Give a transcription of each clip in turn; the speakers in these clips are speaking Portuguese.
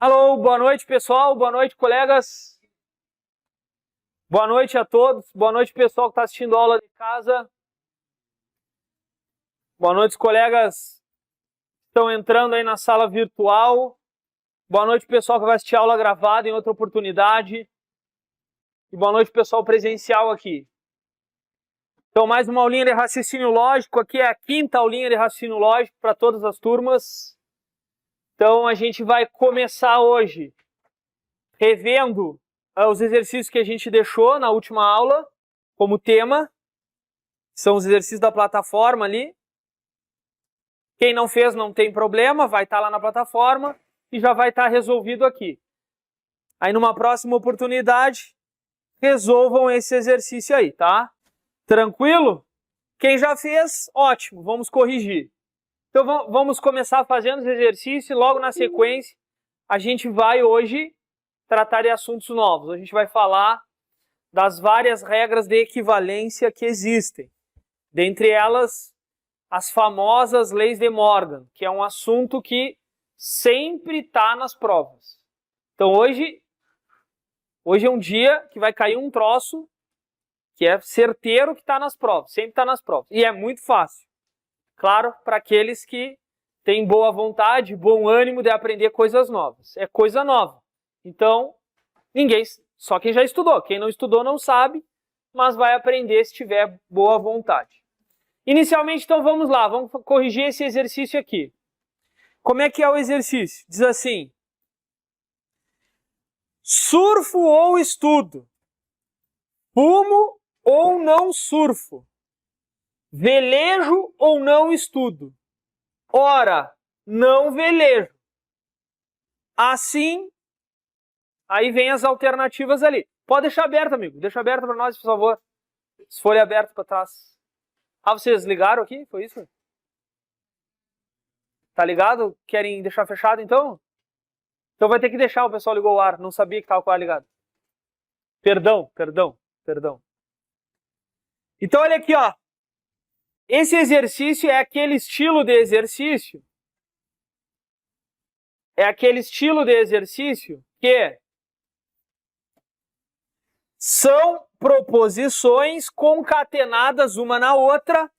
Alô, boa noite, pessoal. Boa noite, colegas. Boa noite a todos. Boa noite, pessoal que está assistindo a aula de casa. Boa noite, colegas que estão entrando aí na sala virtual. Boa noite, pessoal que vai assistir a aula gravada em outra oportunidade. E boa noite, pessoal presencial aqui. Então, mais uma aulinha de raciocínio lógico. Aqui é a quinta aulinha de raciocínio lógico para todas as turmas. Então, a gente vai começar hoje revendo os exercícios que a gente deixou na última aula como tema. São os exercícios da plataforma ali. Quem não fez não tem problema, vai estar lá na plataforma e já vai estar resolvido aqui. Aí, numa próxima oportunidade, resolvam esse exercício aí, tá? Tranquilo? Quem já fez, ótimo, vamos corrigir. Então vamos começar fazendo os exercícios e logo na sequência a gente vai hoje tratar de assuntos novos. A gente vai falar das várias regras de equivalência que existem. Dentre elas, as famosas leis de Morgan, que é um assunto que sempre está nas provas. Então hoje é um dia que vai cair um troço que é certeiro que está nas provas, sempre está nas provas. E é muito fácil. Claro, para aqueles que têm boa vontade, bom ânimo de aprender coisas novas. É coisa nova. Então, só quem já estudou. Quem não estudou não sabe, mas vai aprender se tiver boa vontade. Inicialmente, então, vamos lá. Vamos corrigir esse exercício aqui. Como é que é o exercício? Diz assim: surfo ou estudo? Fumo ou não surfo? Velejo ou não estudo? Ora, não velejo. Assim, aí vem as alternativas ali. Pode deixar aberto, amigo. Deixa aberto para nós, por favor. Se folha aberta para trás. Ah, vocês ligaram aqui? Foi isso? Tá ligado? Querem deixar fechado, então? Então vai ter que deixar, o pessoal ligou o ar. Não sabia que estava com o ar ligado. Perdão. Então, olha aqui, ó. Esse exercício é aquele estilo de exercício. Que são proposições concatenadas uma na outra.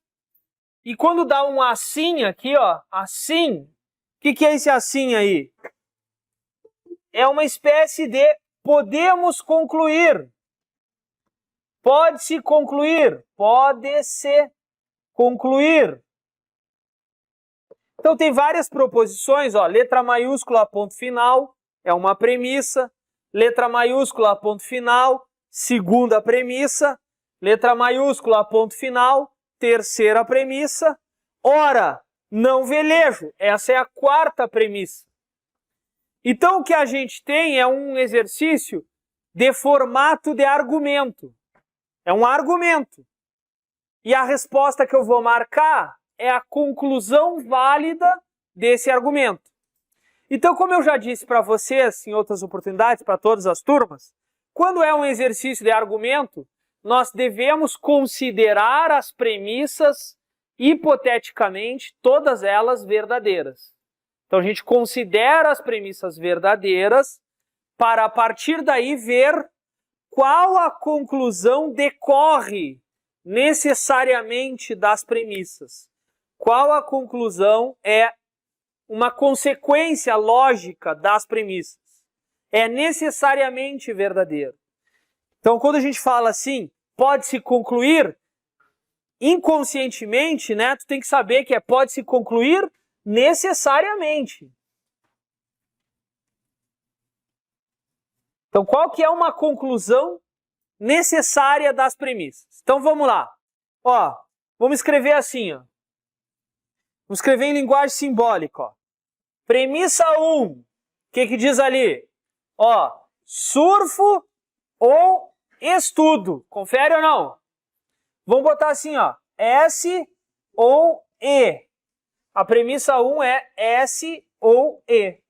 E quando dá um assim aqui, ó, assim, o que é esse assim aí? É uma espécie de podemos concluir. Pode-se concluir. Pode-se concluir. Então tem várias proposições, ó, letra maiúscula, ponto final, é uma premissa. Letra maiúscula, ponto final, segunda premissa. Letra maiúscula, ponto final, terceira premissa. Ora, não velejo, essa é a quarta premissa. Então o que a gente tem é um exercício de formato de argumento. É um argumento. E a resposta que eu vou marcar é a conclusão válida desse argumento. Então, como eu já disse para vocês em outras oportunidades, para todas as turmas, quando é um exercício de argumento, nós devemos considerar as premissas, hipoteticamente, todas elas verdadeiras. Então, a gente considera as premissas verdadeiras para, a partir daí, ver qual a conclusão decorre necessariamente das premissas. Qual a conclusão é uma consequência lógica das premissas. É necessariamente verdadeiro. Então, quando a gente fala assim, pode-se concluir, inconscientemente, né, tu tem que saber que pode-se concluir necessariamente. Então, qual que é uma conclusão necessária das premissas? Então, vamos lá. Ó, vamos escrever assim, ó. Vamos escrever em linguagem simbólica, ó. Premissa 1. O que diz ali? Ó, surfo ou estudo. Confere ou não? Vamos botar assim, ó. S ou E. A premissa 1 é S ou E.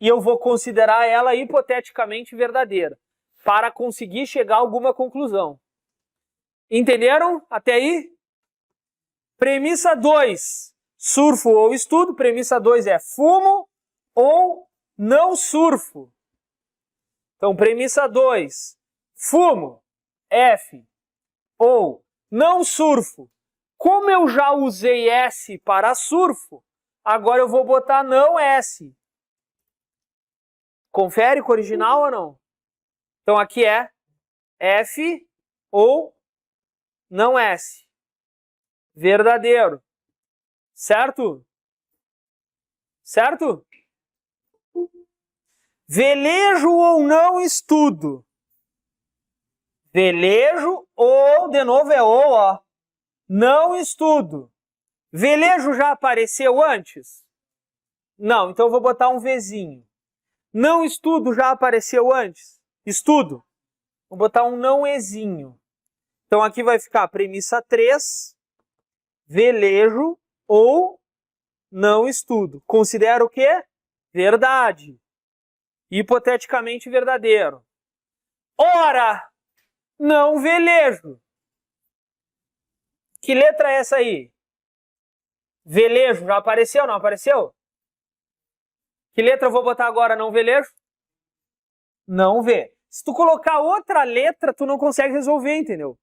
E eu vou considerar ela hipoteticamente verdadeira, para conseguir chegar a alguma conclusão. Entenderam até aí? Premissa 2, surfo ou estudo. Premissa 2 é fumo ou não surfo. Então, premissa 2, fumo, F. Ou, não surfo. Como eu já usei S para surfo, agora eu vou botar não S. Confere com o original ou não? Então, aqui é F ou não S. Verdadeiro. Certo? Certo? Velejo ou não estudo? Velejo ou, de novo é ou, ó. Não estudo. Velejo já apareceu antes? Não, então eu vou botar um Vzinho. Não estudo já apareceu antes? Estudo. Vou botar um não Ezinho. Então aqui vai ficar premissa 3, velejo ou não estudo. Considero o quê? Verdade. Hipoteticamente verdadeiro. Ora, não velejo. Que letra é essa aí? Velejo, já apareceu, não apareceu? Que letra eu vou botar agora, não velejo? Não vê. Se tu colocar outra letra, tu não consegue resolver, entendeu?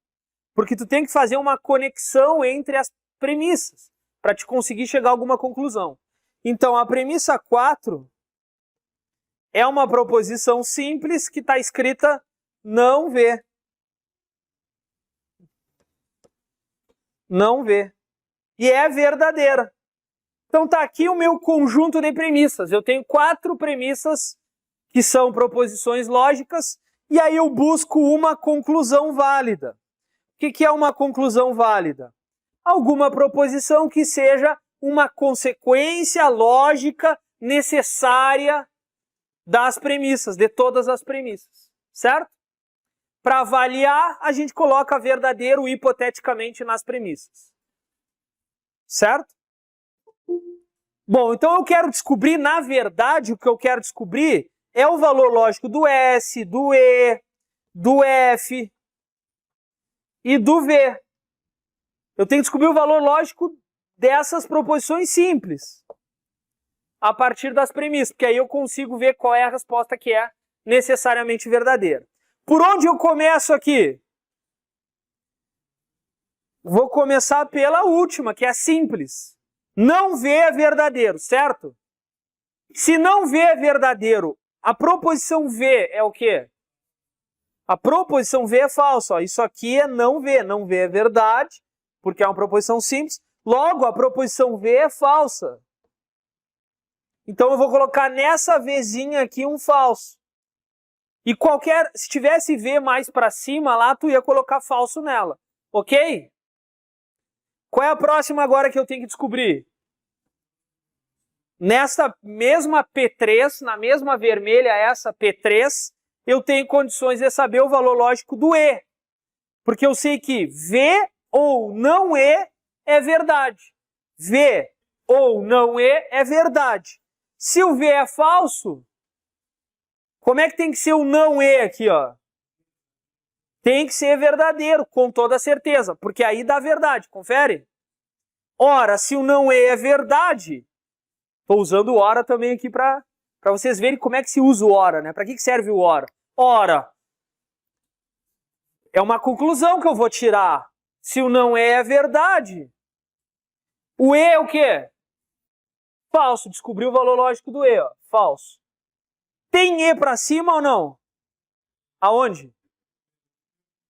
Porque tu tem que fazer uma conexão entre as premissas para te conseguir chegar a alguma conclusão. Então, a premissa 4 é uma proposição simples que está escrita não vê. Não vê. E é verdadeira. Então tá aqui o meu conjunto de premissas. Eu tenho 4 premissas que são proposições lógicas e aí eu busco uma conclusão válida. O que é uma conclusão válida? Alguma proposição que seja uma consequência lógica necessária das premissas, de todas as premissas, certo? Para avaliar, a gente coloca verdadeiro hipoteticamente nas premissas. Certo? Bom, então eu quero descobrir, na verdade, o que eu quero descobrir é o valor lógico do S, do E, do F e do V. Eu tenho que descobrir o valor lógico dessas proposições simples a partir das premissas, porque aí eu consigo ver qual é a resposta que é necessariamente verdadeira. Por onde eu começo aqui? Vou começar pela última, que é simples. Não V é verdadeiro, certo? Se não V é verdadeiro, a proposição V é o quê? A proposição V é falsa. Ó. Isso aqui é não V. Não V é verdade, porque é uma proposição simples. Logo, a proposição V é falsa. Então, eu vou colocar nessa Vzinha aqui um falso. E se tivesse V mais para cima lá, tu ia colocar falso nela. Ok? Qual é a próxima agora que eu tenho que descobrir? Nessa mesma P3, na mesma vermelha, essa P3, eu tenho condições de saber o valor lógico do E. Porque eu sei que V ou não E é verdade. V ou não E é verdade. Se o V é falso, como é que tem que ser o não E aqui, ó? Tem que ser verdadeiro, com toda certeza, porque aí dá verdade, confere? Ora, se o não E é verdade, estou usando o ora também aqui para vocês verem como é que se usa o ora, né? Para que serve o ora? Ora, é uma conclusão que eu vou tirar. Se o não é verdade, o E é o quê? Falso. Descobriu o valor lógico do E, ó. Falso. Tem E para cima ou não? Aonde?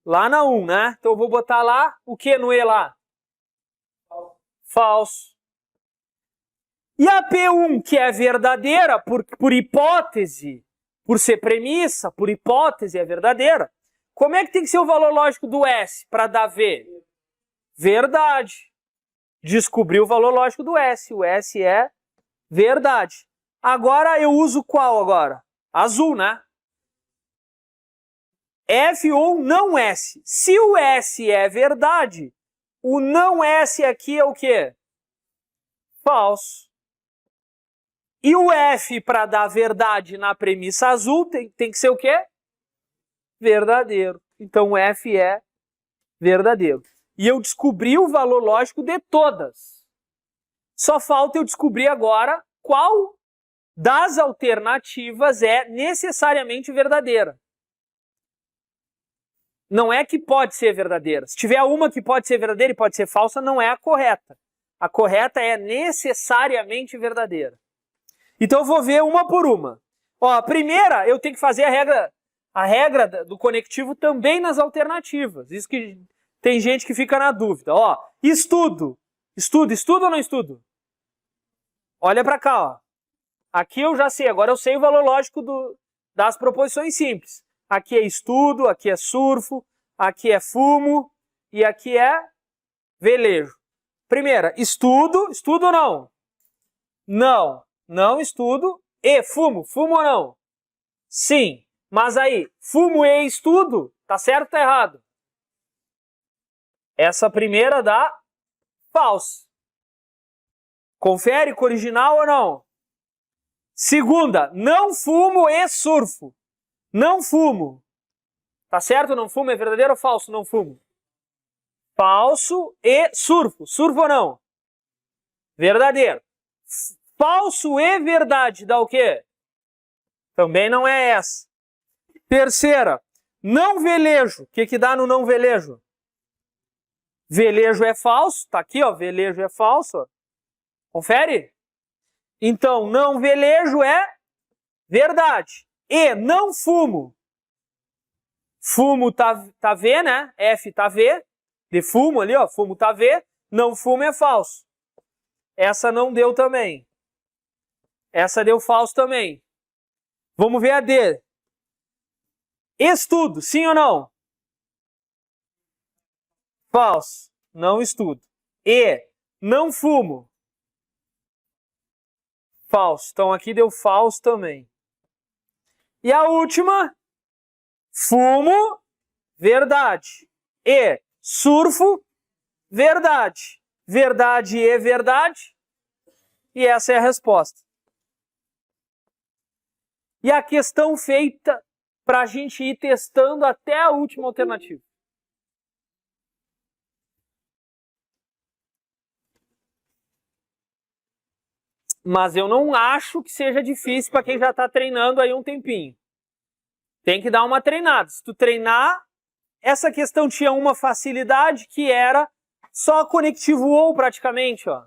Lá na 1, né? Então eu vou botar lá o que no E lá? Falso. E a P1, que é verdadeira, por hipótese, por ser premissa, por hipótese é verdadeira. Como é que tem que ser o valor lógico do S para dar V? Verdade. Descobriu o valor lógico do S. O S é verdade. Agora eu uso qual agora? Azul, né? F ou não S. Se o S é verdade, o não S aqui é o quê? Falso. E o F, para dar verdade na premissa azul, tem que ser o quê? Verdadeiro. Então o F é verdadeiro. E eu descobri o valor lógico de todas. Só falta eu descobrir agora qual das alternativas é necessariamente verdadeira. Não é que pode ser verdadeira. Se tiver uma que pode ser verdadeira e pode ser falsa, não é a correta. A correta é necessariamente verdadeira. Então eu vou ver uma por uma. Ó, a primeira, eu tenho que fazer a regra do conectivo também nas alternativas. Isso que tem gente que fica na dúvida. Ó, estudo. Estudo ou não estudo? Olha para cá, ó. Aqui eu já sei, agora eu sei o valor lógico das proposições simples. Aqui é estudo, aqui é surfo, aqui é fumo e aqui é velejo. Primeira, estudo ou não? Não estudo. E fumo ou não? Sim. Mas aí, fumo e estudo, tá certo ou tá errado? Essa primeira dá falso. Confere com o original ou não? Segunda, não fumo e surfo. Não fumo. Tá certo? Não fumo? É verdadeiro ou falso? Não fumo. Falso e surfo. Surfo ou não? Verdadeiro. Falso e verdade dá o quê? Também não é essa. Terceira, não velejo. O que dá no não velejo? Velejo é falso. Tá aqui, ó. Velejo é falso. Ó. Confere? Então, não velejo é verdade. E não fumo. Fumo tá V, né? F tá V. De fumo ali, ó. Fumo tá V. Não fumo é falso. Essa não deu também. Essa deu falso também. Vamos ver a D. Estudo, sim ou não? Falso. Não estudo. E não fumo. Falso. Então aqui deu falso também. E a última, fumo, verdade. E surfo, verdade. Verdade e verdade. E essa é a resposta. E a questão feita para a gente ir testando até a última alternativa. Mas eu não acho que seja difícil para quem já está treinando aí um tempinho. Tem que dar uma treinada. Se tu treinar, essa questão tinha uma facilidade que era só conectivo ou praticamente. Ó.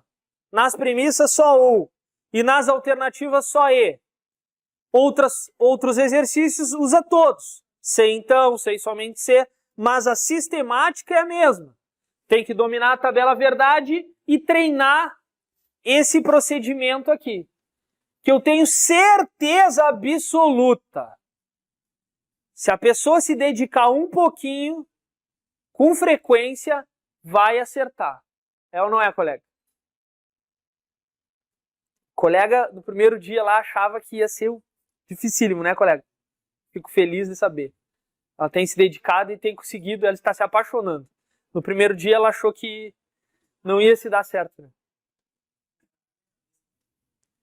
Nas premissas só ou. E nas alternativas só e. Outros exercícios usa todos. Sei então, sei somente ser. Mas a sistemática é a mesma. Tem que dominar a tabela verdade e treinar esse procedimento aqui, que eu tenho certeza absoluta. Se a pessoa se dedicar um pouquinho, com frequência, vai acertar. É ou não é, colega? Colega, no primeiro dia lá, achava que ia ser dificílimo, né, colega? Fico feliz de saber. Ela tem se dedicado e tem conseguido, ela está se apaixonando. No primeiro dia ela achou que não ia se dar certo, né?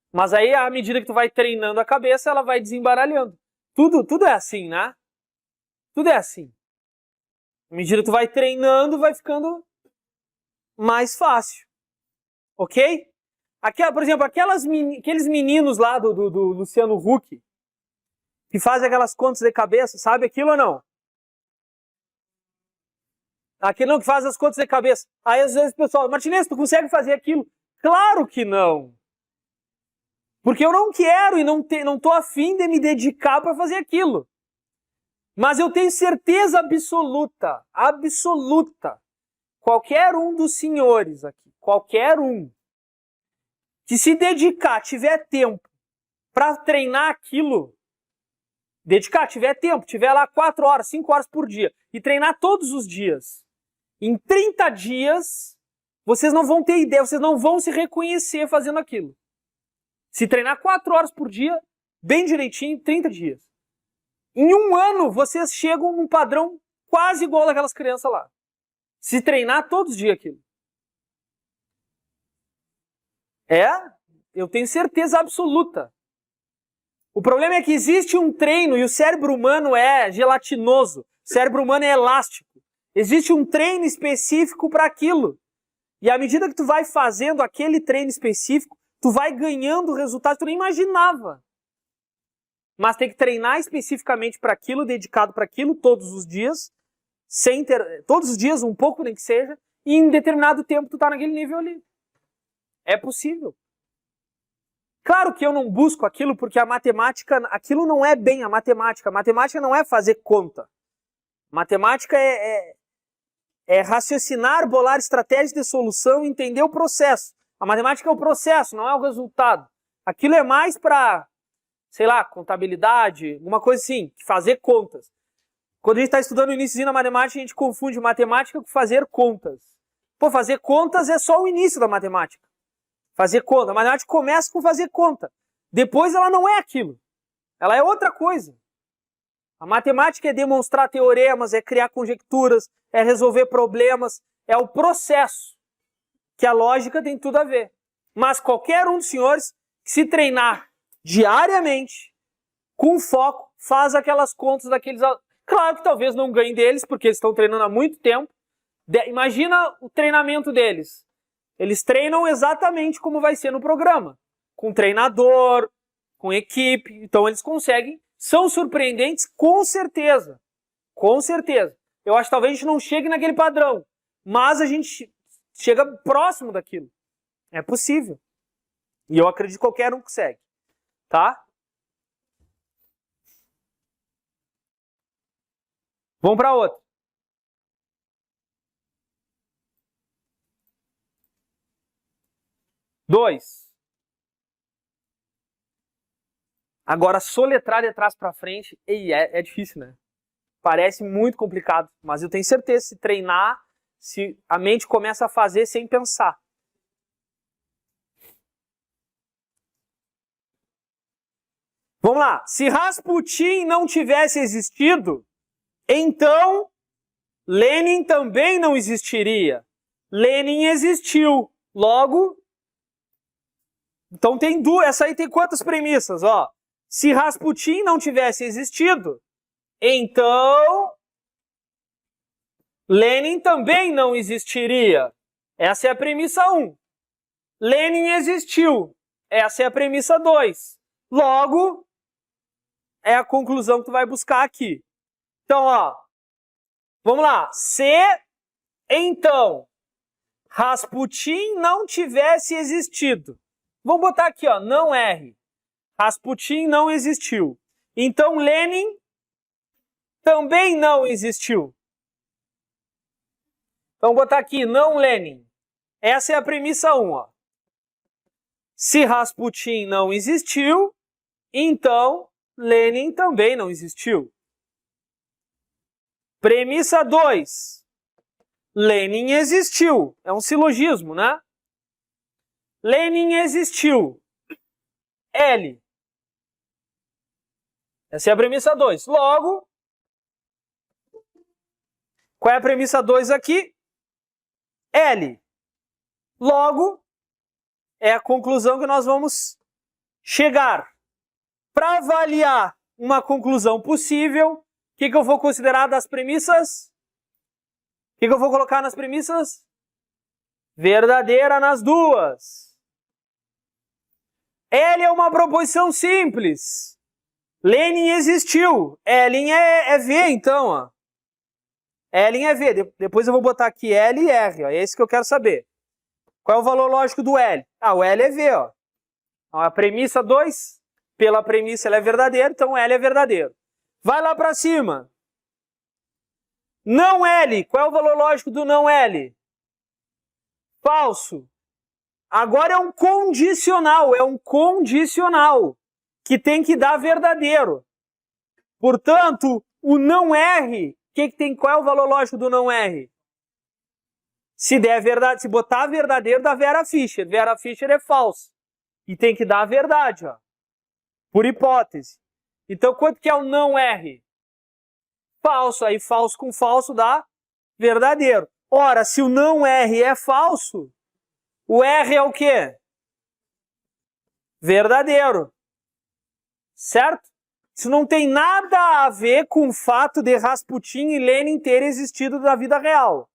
Mas aí, à medida que tu vai treinando a cabeça, ela vai desembaralhando. Tudo é assim, né? Tudo é assim. À medida que tu vai treinando, vai ficando mais fácil. Ok? Por exemplo, aqueles meninos lá do Luciano Huck, que fazem aquelas contas de cabeça, sabe aquilo ou não? Aquele não que faz as contas de cabeça. Aí às vezes o pessoal, Martinez, tu consegue fazer aquilo? Claro que não. Porque eu não quero e não estou afim de me dedicar para fazer aquilo. Mas eu tenho certeza absoluta, qualquer um dos senhores aqui, qualquer um, que se dedicar, tiver tempo para treinar aquilo, tiver tempo, tiver lá 4 horas, 5 horas por dia, e treinar todos os dias, em 30 dias, vocês não vão ter ideia, vocês não vão se reconhecer fazendo aquilo. Se treinar 4 horas por dia, bem direitinho, 30 dias. Em 1 ano, vocês chegam num padrão quase igual daquelas crianças lá. Se treinar todos os dias aquilo. Eu tenho certeza absoluta. O problema é que existe um treino e o cérebro humano é gelatinoso. O cérebro humano é elástico. Existe um treino específico para aquilo. E à medida que tu vai fazendo aquele treino específico, tu vai ganhando resultados que tu nem imaginava. Mas tem que treinar especificamente para aquilo, dedicado para aquilo todos os dias, todos os dias um pouco nem que seja, e em determinado tempo tu tá naquele nível ali. É possível. Claro que eu não busco aquilo porque a matemática, aquilo não é bem a matemática. A matemática não é fazer conta. Matemática é raciocinar, bolar estratégias de solução e entender o processo. A matemática é o processo, não é o resultado. Aquilo é mais para, sei lá, contabilidade, alguma coisa assim, fazer contas. Quando a gente está estudando o iníciozinho da matemática, a gente confunde matemática com fazer contas. Pô, fazer contas é só o início da matemática. Fazer conta. A matemática começa com fazer conta. Depois ela não é aquilo. Ela é outra coisa. A matemática é demonstrar teoremas, é criar conjecturas, é resolver problemas, é o processo. Que a lógica tem tudo a ver. Mas qualquer um dos senhores que se treinar diariamente, com foco, faz aquelas contas daqueles... Claro que talvez não ganhe deles, porque eles estão treinando há muito tempo. Imagina o treinamento deles. Eles treinam exatamente como vai ser no programa. Com treinador, com equipe. Então eles conseguem. São surpreendentes, com certeza. Com certeza. Eu acho que talvez a gente não chegue naquele padrão. Mas a gente chega próximo daquilo. É possível. E eu acredito que qualquer um consegue. Tá? Vamos para outra. Dois. Agora, soletrar de trás para frente, é difícil, né? Parece muito complicado, mas eu tenho certeza, se treinar, se a mente começa a fazer sem pensar. Vamos lá. Se Rasputin não tivesse existido, então Lenin também não existiria. Lenin existiu. Logo, então tem duas. Essa aí tem quantas premissas? Ó, se Rasputin não tivesse existido, então Lenin também não existiria. Essa é a premissa 1. Lenin existiu. Essa é a premissa 2. Logo, é a conclusão que tu vai buscar aqui. Então, ó, vamos lá. Se, então, Rasputin não tivesse existido. Vamos botar aqui, ó, não erre. Rasputin não existiu. Então, Lenin também não existiu. Então, vou botar aqui, não Lenin. Essa é a premissa 1, ó. Se Rasputin não existiu, então Lenin também não existiu. Premissa 2. Lenin existiu. É um silogismo, né? Lenin existiu. L. Essa é a premissa 2. Logo, qual é a premissa 2 aqui? L. Logo, é a conclusão que nós vamos chegar. Para avaliar uma conclusão possível, o que eu vou considerar das premissas? O que eu vou colocar nas premissas? Verdadeira nas duas. L é uma proposição simples. Lenin existiu. L é V, então, ó. L é V. Depois eu vou botar aqui L e R, ó. É isso que eu quero saber. Qual é o valor lógico do L? Ah, o L é V, ó. A premissa 2, pela premissa ela é verdadeira, então L é verdadeiro. Vai lá para cima. Não L. Qual é o valor lógico do não L? Falso. Agora é um condicional. É um condicional que tem que dar verdadeiro. Portanto, o não R, qual é o valor lógico do não R? Se der verdade, se botar verdadeiro, dá Vera Fischer. Vera Fischer é falso. E tem que dar a verdade, ó. Por hipótese. Então, quanto que é o não R? Falso. Aí, falso com falso dá verdadeiro. Ora, se o não R é falso, o R é o quê? Verdadeiro. Certo? Isso não tem nada a ver com o fato de Rasputin e Lenin terem existido na vida real.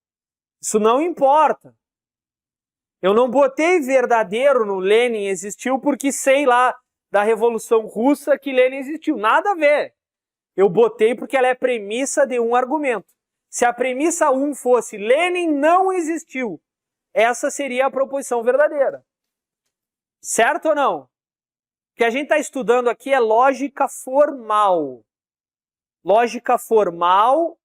Isso não importa. Eu não botei verdadeiro no Lenin existiu porque sei lá da Revolução Russa que Lenin existiu. Nada a ver. Eu botei porque ela é premissa de um argumento. Se a premissa 1 fosse Lenin não existiu, essa seria a proposição verdadeira. Certo ou não? O que a gente está estudando aqui é lógica formal. Lógica formal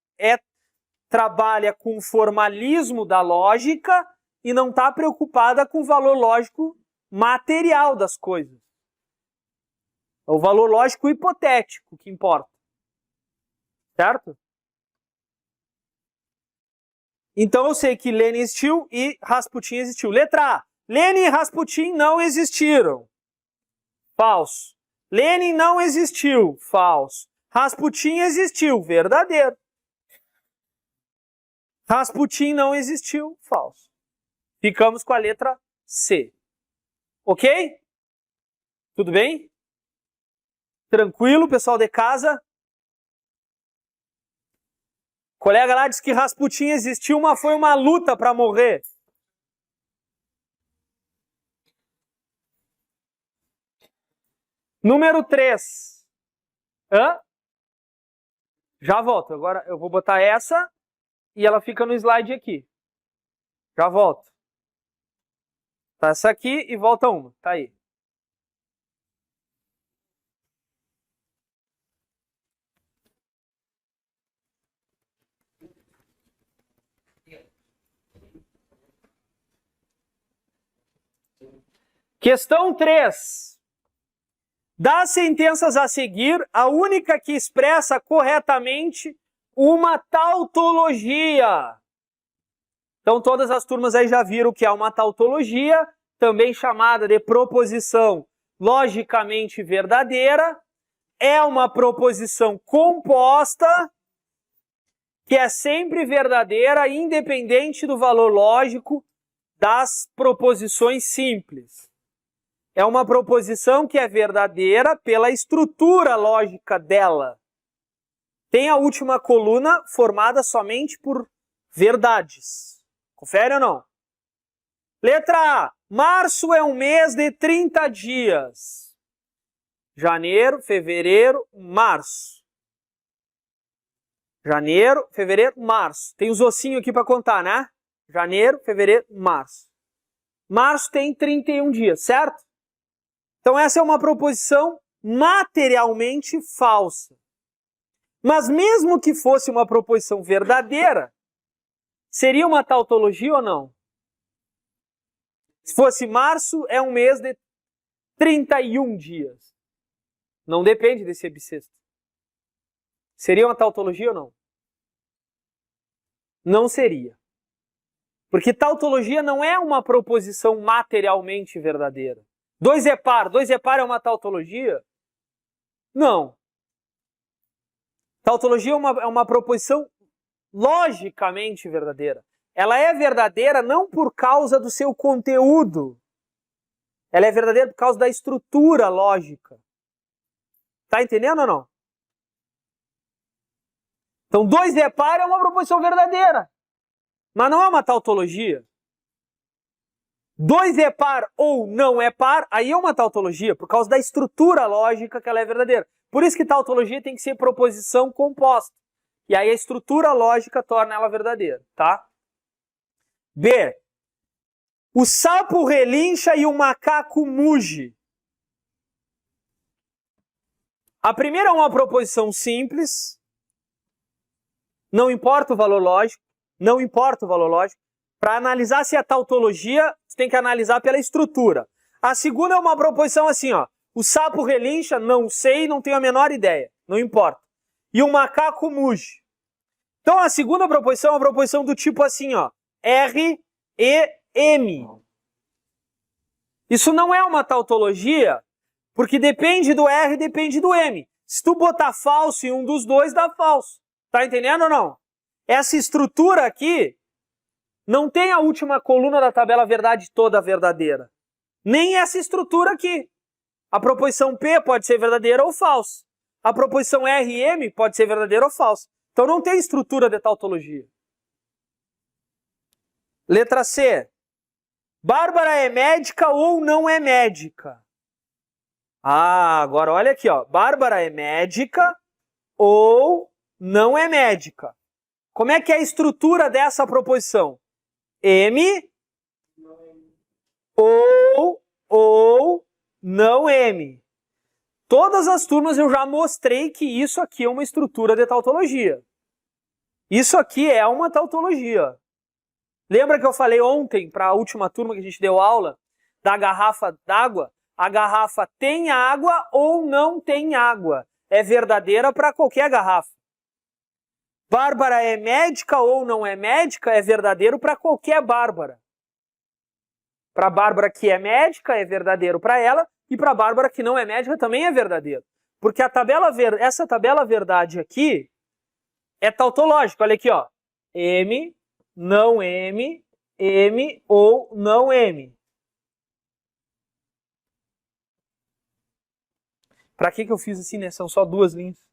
trabalha com o formalismo da lógica e não está preocupada com o valor lógico material das coisas. É o valor lógico hipotético que importa. Certo? Então eu sei que Lenin existiu e Rasputin existiu. Letra A. Lenin e Rasputin não existiram. Falso. Lenin não existiu. Falso. Rasputin existiu. Verdadeiro. Rasputin não existiu. Falso. Ficamos com a letra C. Ok? Tudo bem? Tranquilo, pessoal de casa? O colega lá disse que Rasputin existiu, mas foi uma luta para morrer. Número 3. Hã? Já volto. Agora eu vou botar essa e ela fica no slide aqui. Já volto. Tá essa aqui e volta uma. Tá aí. Questão 3. Das sentenças a seguir, a única que expressa corretamente uma tautologia. Então todas as turmas aí já viram que é uma tautologia, também chamada de proposição logicamente verdadeira. É uma proposição composta que é sempre verdadeira, independente do valor lógico das proposições simples. É uma proposição que é verdadeira pela estrutura lógica dela. Tem a última coluna formada somente por verdades. Confere ou não? Letra A. Março é um mês de 30 dias. Janeiro, fevereiro, março. Janeiro, fevereiro, março. Tem os ossinhos aqui para contar, né? Janeiro, fevereiro, março. Março tem 31 dias, certo? Então essa é uma proposição materialmente falsa. Mas mesmo que fosse uma proposição verdadeira, seria uma tautologia ou não? Se fosse março, é um mês de 31 dias. Não depende desse bissexto. Seria uma tautologia ou não? Não seria. Porque tautologia não é uma proposição materialmente verdadeira. 2 é par é uma tautologia? Não. Tautologia é uma proposição logicamente verdadeira. Ela é verdadeira não por causa do seu conteúdo. Ela é verdadeira por causa da estrutura lógica. Tá entendendo ou não? Então 2 é par é uma proposição verdadeira. Mas não é uma tautologia. 2 é par ou não é par, aí é uma tautologia, por causa da estrutura lógica que ela é verdadeira. Por isso que tautologia tem que ser proposição composta. E aí a estrutura lógica torna ela verdadeira, tá? B. O sapo relincha e o macaco muge. A primeira é uma proposição simples. Não importa o valor lógico. Não importa o valor lógico. Para analisar se é tautologia, você tem que analisar pela estrutura. A segunda é uma proposição assim, ó. O sapo relincha, não sei, não tenho a menor ideia. Não importa. E o macaco muge. Então a segunda proposição é uma proposição do tipo assim, ó. R, E, M. Isso não é uma tautologia, porque depende do R e depende do M. Se tu botar falso em um dos dois, dá falso. Tá entendendo ou não? Essa estrutura aqui não tem a última coluna da tabela verdade toda verdadeira. Nem essa estrutura aqui. A proposição P pode ser verdadeira ou falsa. A proposição R e M pode ser verdadeira ou falsa. Então não tem estrutura de tautologia. Letra C. Bárbara é médica ou não é médica? Ah, agora olha aqui, ó. Bárbara é médica ou não é médica? Como é que é a estrutura dessa proposição? M ou não M. Todas as turmas eu já mostrei que isso aqui é uma estrutura de tautologia. Isso aqui é uma tautologia. Lembra que eu falei ontem, para a última turma que a gente deu aula, da garrafa d'água? A garrafa tem água ou não tem água? É verdadeira para qualquer garrafa. Bárbara é médica ou não é médica? É verdadeiro para qualquer Bárbara. Para a Bárbara que é médica, é verdadeiro para ela, e para a Bárbara que não é médica também é verdadeiro. Porque essa tabela verdade aqui é tautológica. Olha aqui, ó. M, não M, M ou não M. Para que eu fiz assim, né? São só duas linhas.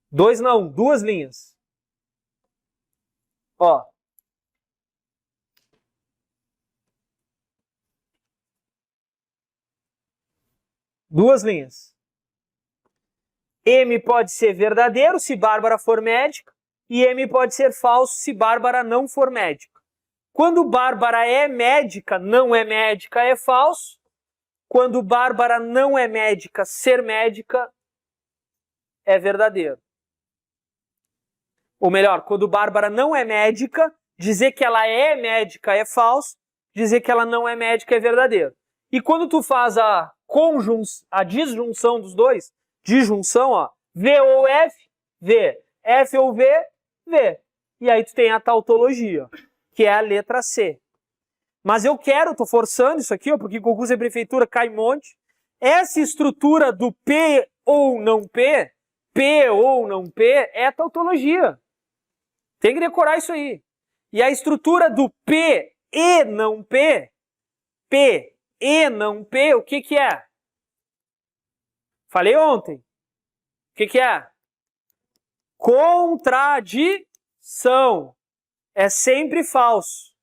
Duas linhas. Ó. Duas linhas. M pode ser verdadeiro se Bárbara for médica e M pode ser falso se Bárbara não for médica. Quando Bárbara é médica, não é médica, é falso. Quando Bárbara não é médica, ser médica é verdadeiro. Ou melhor, quando Bárbara não é médica, dizer que ela é médica é falso, dizer que ela não é médica é verdadeiro. E quando tu faz a disjunção dos dois, disjunção, ó, V ou F, V. F ou V, V. E aí tu tem a tautologia, que é a letra C. Mas eu tô forçando isso aqui, ó, porque concurso e prefeitura cai um monte. Essa estrutura do P ou não P, P ou não P, é tautologia. Tem que decorar isso aí. E a estrutura do P e não P, P e não P, o que que é? Falei ontem. O que que é? Contradição. É sempre falso.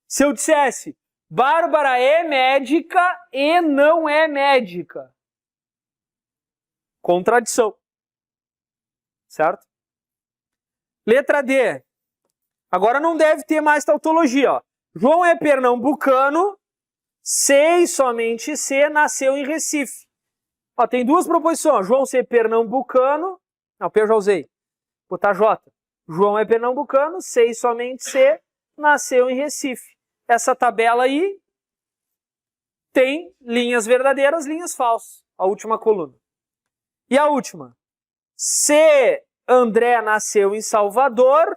Se eu dissesse, Bárbara é médica e não é médica. Contradição. Certo? Letra D. Agora não deve ter mais tautologia. Ó. João é pernambucano, C e somente C, nasceu em Recife. Ó, tem duas proposições. João ser pernambucano. Não, P eu já usei. Vou botar J. João é pernambucano, C e somente C, nasceu em Recife. Essa tabela aí tem linhas verdadeiras, linhas falsas. A última coluna. E a última. Se André nasceu em Salvador,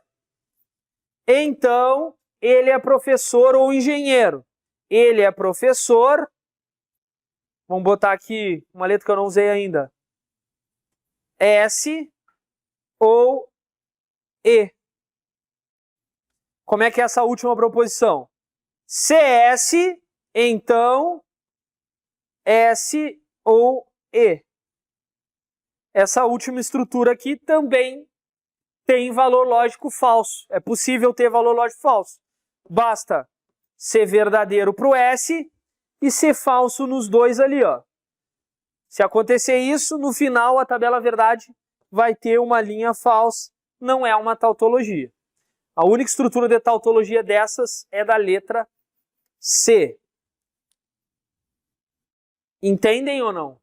então ele é professor ou engenheiro. Ele é professor. Vamos botar aqui uma letra que eu não usei ainda. S ou E. Como é que é essa última proposição? CS, então S ou E. Essa última estrutura aqui também tem valor lógico falso. É possível ter valor lógico falso. Basta ser verdadeiro para o S e ser falso nos dois ali, ó. Se acontecer isso, no final a tabela verdade vai ter uma linha falsa, não é uma tautologia. A única estrutura de tautologia dessas é da letra C. Entendem ou não?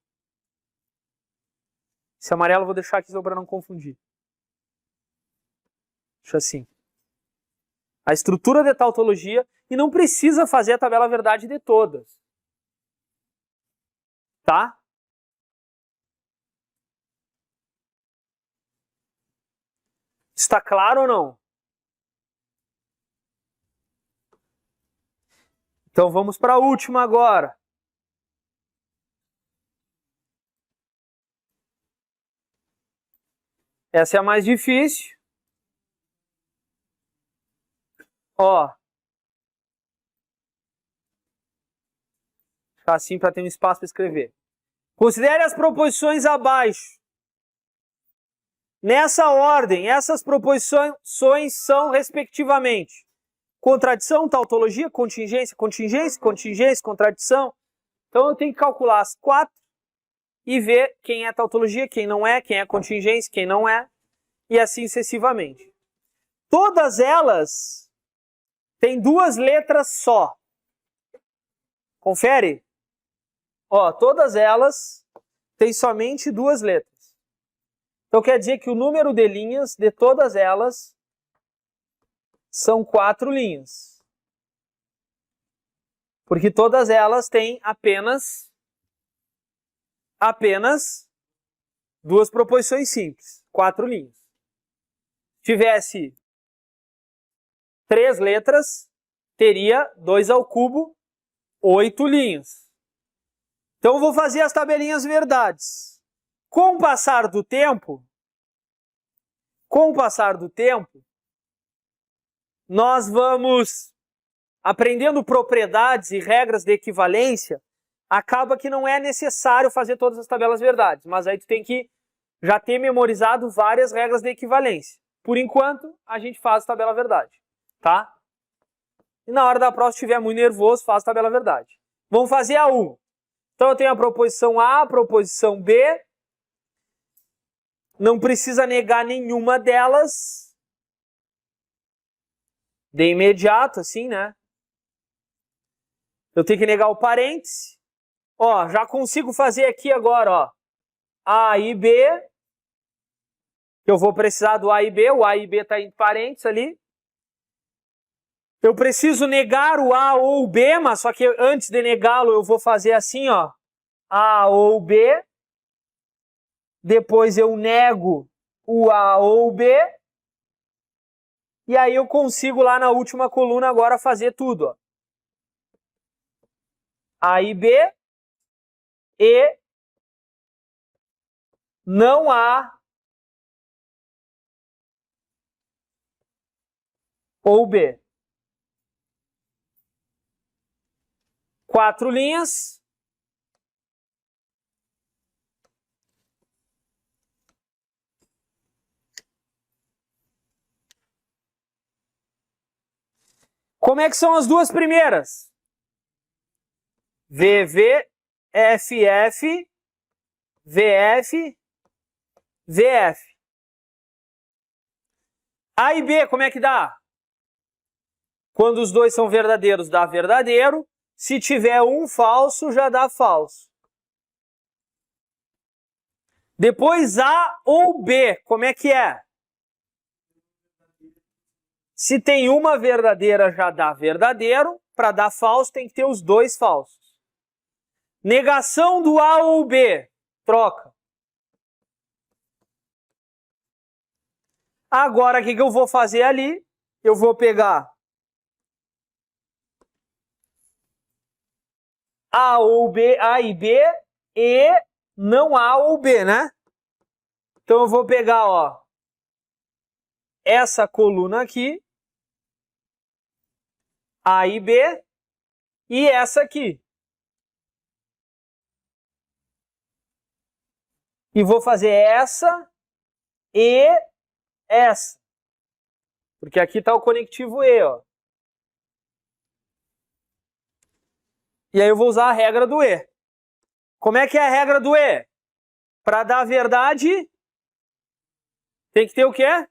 Esse amarelo eu vou deixar aqui só para não confundir. Deixa assim. A estrutura de tautologia, e não precisa fazer a tabela verdade de todas. Tá? Está claro ou não? Então vamos para a última agora. Essa é a mais difícil. Ó. Ficar assim para ter um espaço para escrever. Considere as proposições abaixo. Nessa ordem, essas proposições são, respectivamente, Contradição, tautologia, contingência, contingência, contingência, contradição. Então eu tenho que calcular as 4 e ver quem é tautologia, quem é contingência, quem não é, e assim sucessivamente. Todas elas têm 2 letras só. Confere? Ó, todas elas têm somente 2 letras. Então quer dizer que o número de linhas de todas elas são 4 linhas. Porque todas elas têm apenas 2 proposições simples, 4 linhas. Se tivesse 3 letras, teria 2 ao cubo, 8 linhas. Então eu vou fazer as tabelinhas verdades. Com o passar do tempo, nós vamos aprendendo propriedades e regras de equivalência, acaba que não é necessário fazer todas as tabelas verdades, mas aí tu tem que já ter memorizado várias regras de equivalência. Por enquanto, a gente faz a tabela verdade, tá? E na hora da prova, se estiver muito nervoso, faz a tabela verdade. Vamos fazer a 1. Então eu tenho a proposição A, a proposição B. Não precisa negar nenhuma delas. De imediato, assim, né? Eu tenho que negar o parêntese. Ó, já consigo fazer aqui agora, ó. A e B. Eu vou precisar do A e B. O A e B está em parênteses ali. Eu preciso negar o A ou o B, mas só que antes de negá-lo eu vou fazer assim, ó. A ou B. Depois eu nego o A ou o B. E aí eu consigo lá na última coluna agora fazer tudo, ó. A e B. E não A ou B. 4 linhas. Como é que são as 2 primeiras? VV, FF, VF, VF. A e B, como é que dá? Quando os dois são verdadeiros, dá verdadeiro. Se tiver um falso, já dá falso. Depois A ou B, como é que é? Se tem uma verdadeira, já dá verdadeiro. Para dar falso, tem que ter os 2 falsos. Negação do A ou B, troca. Agora, o que eu vou fazer ali? Eu vou pegar A ou B, A e B, e não A ou B, né? Então eu vou pegar, ó, essa coluna aqui, A e B, e essa aqui. E vou fazer essa e essa. Porque aqui está o conectivo E, ó. E aí eu vou usar a regra do E. Como é que é a regra do E? Para dar verdade, tem que ter o quê?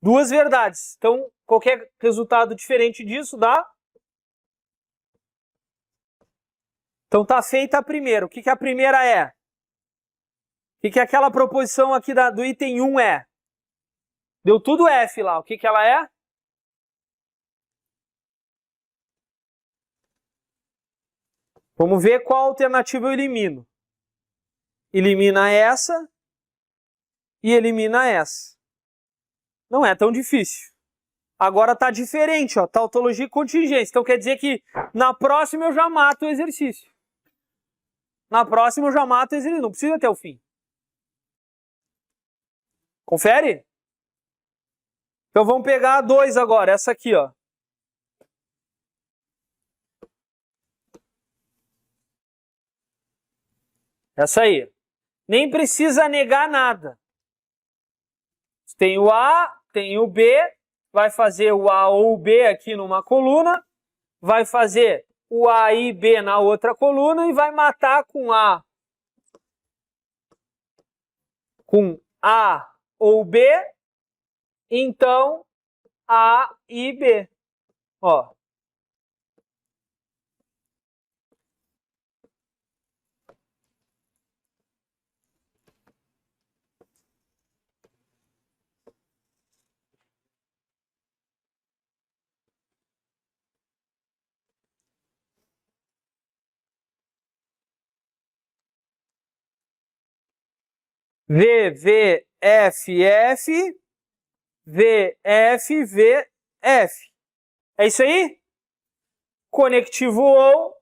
2 verdades. Então, qualquer resultado diferente disso dá. Então tá feita a primeira. O que a primeira é? O que aquela proposição aqui do item 1 é? Deu tudo F lá. O que ela é? Vamos ver qual alternativa eu elimino. Elimina essa e elimina essa. Não é tão difícil. Agora tá diferente, ó, tautologia e contingência. Então quer dizer que na próxima eu já mato o exercício. Na próxima eu já mato o exercício, não precisa até o fim. Confere? Então vamos pegar a 2 agora, essa aqui, ó. Essa aí. Nem precisa negar nada. Tem o A, tem o B, vai fazer o A ou o B aqui numa coluna, vai fazer o A e B na outra coluna e vai matar com A ou B, então A e B. Ó. V, V, F, F, V, F, V, F. É isso aí? Conectivo ou.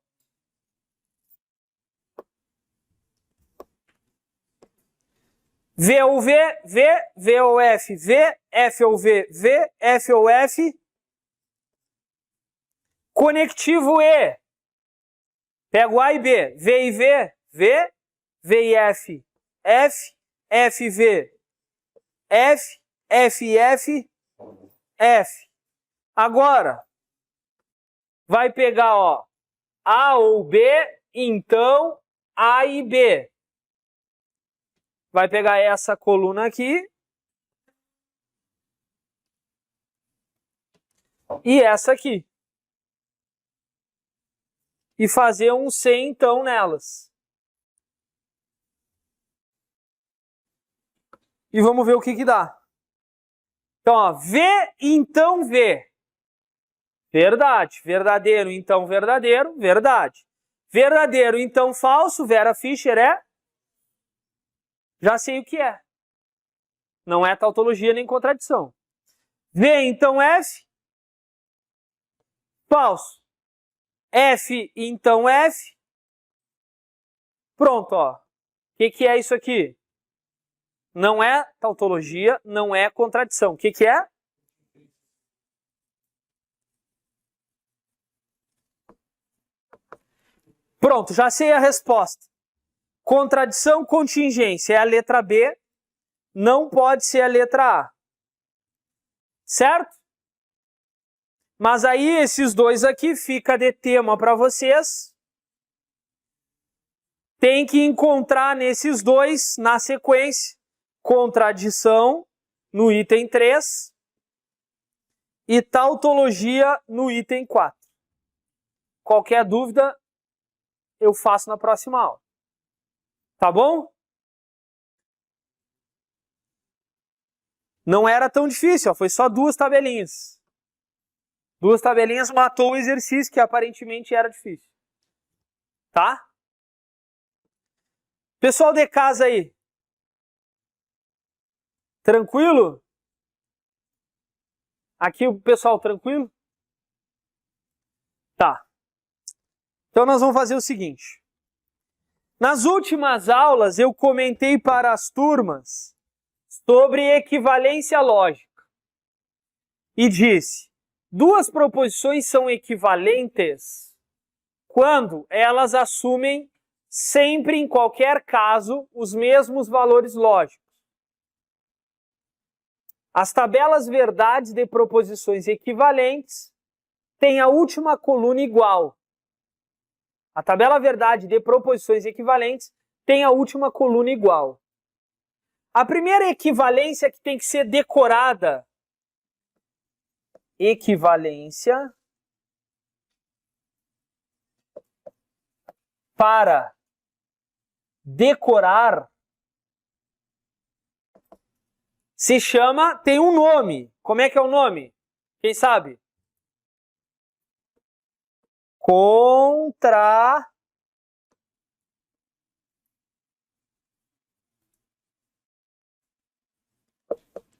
V ou V, V, V ou F, V, F ou V, V, F ou F. Conectivo E. Pego A e B. V e V, V, V e F, F, F e V, F, F e F, F. Agora, vai pegar, ó, A ou B, então A e B. Vai pegar essa coluna aqui e essa aqui. E fazer um C, então, nelas. E vamos ver o que dá. Então, ó, V, então V. Verdade. Verdadeiro, então verdadeiro. Verdade. Verdadeiro, então falso. Vera Fischer é? Já sei o que é. Não é tautologia nem contradição. V, então F. Falso. F, então F. Pronto, ó. O que é isso aqui? Não é tautologia, não é contradição. O que é? Pronto, já sei a resposta. Contradição, contingência é a letra B, não pode ser a letra A. Certo? Mas aí esses dois aqui fica de tema para vocês. Tem que encontrar nesses dois, na sequência, contradição no item 3 e tautologia no item 4. Qualquer dúvida, eu faço na próxima aula. Tá bom? Não era tão difícil, ó, foi só 2 tabelinhas. 2 tabelinhas matou o exercício, que aparentemente era difícil. Tá? Pessoal de casa aí. Tranquilo? Aqui o pessoal tranquilo? Tá. Então nós vamos fazer o seguinte. Nas últimas aulas eu comentei para as turmas sobre equivalência lógica. E disse, 2 proposições são equivalentes quando elas assumem sempre, em qualquer caso, os mesmos valores lógicos. As tabelas verdades de proposições equivalentes têm a última coluna igual. A tabela verdade de proposições equivalentes tem a última coluna igual. A primeira equivalência que tem que ser decorada. Equivalência para decorar se chama, tem um nome. Como é que é o nome? Quem sabe?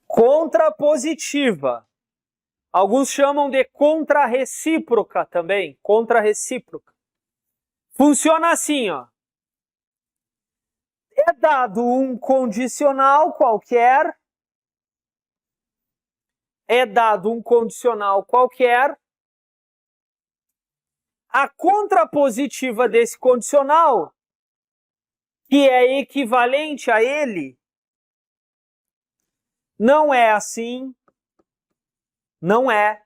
Contrapositiva. Alguns chamam de contrarrecíproca também. Contrarrecíproca. Funciona assim, ó. É dado um condicional qualquer. É dado um condicional qualquer. A contrapositiva desse condicional, que é equivalente a ele, não é assim, Não é.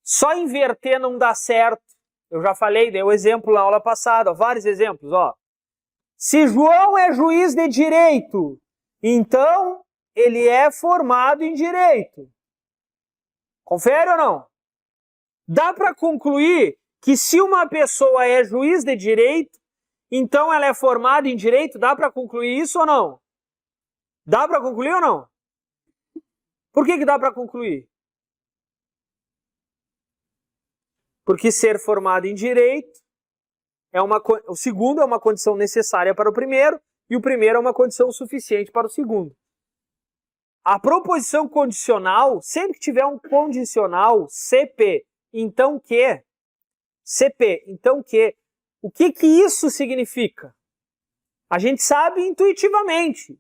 Só inverter não dá certo. Eu já falei, dei o exemplo na aula passada, ó, vários exemplos, ó. Se João é juiz de direito, então ele é formado em direito. Confere ou não? Dá para concluir que se uma pessoa é juiz de direito, então ela é formada em direito? Dá para concluir isso ou não? Dá para concluir ou não? Por que dá para concluir? Porque ser formado em direito o segundo é uma condição necessária para o primeiro e o primeiro é uma condição suficiente para o segundo. A proposição condicional, sempre que tiver um condicional, CP, então que, CP, então que, o que isso significa? A gente sabe intuitivamente.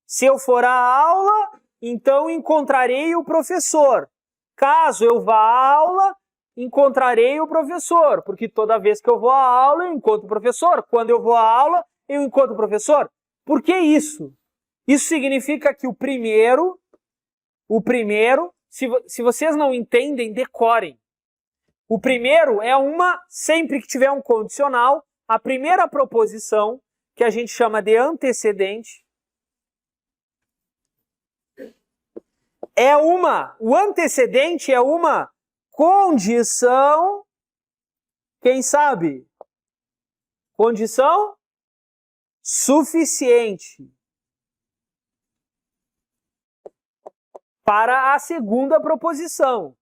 Se eu for à aula, então encontrarei o professor. Caso eu vá à aula, encontrarei o professor, porque toda vez que eu vou à aula, eu encontro o professor. Quando eu vou à aula, eu encontro o professor. Por que isso? Isso significa que o primeiro, se vocês não entendem, decorem. O primeiro é sempre que tiver um condicional, a primeira proposição, que a gente chama de antecedente, o antecedente é uma condição, quem sabe? Condição suficiente para a segunda proposição.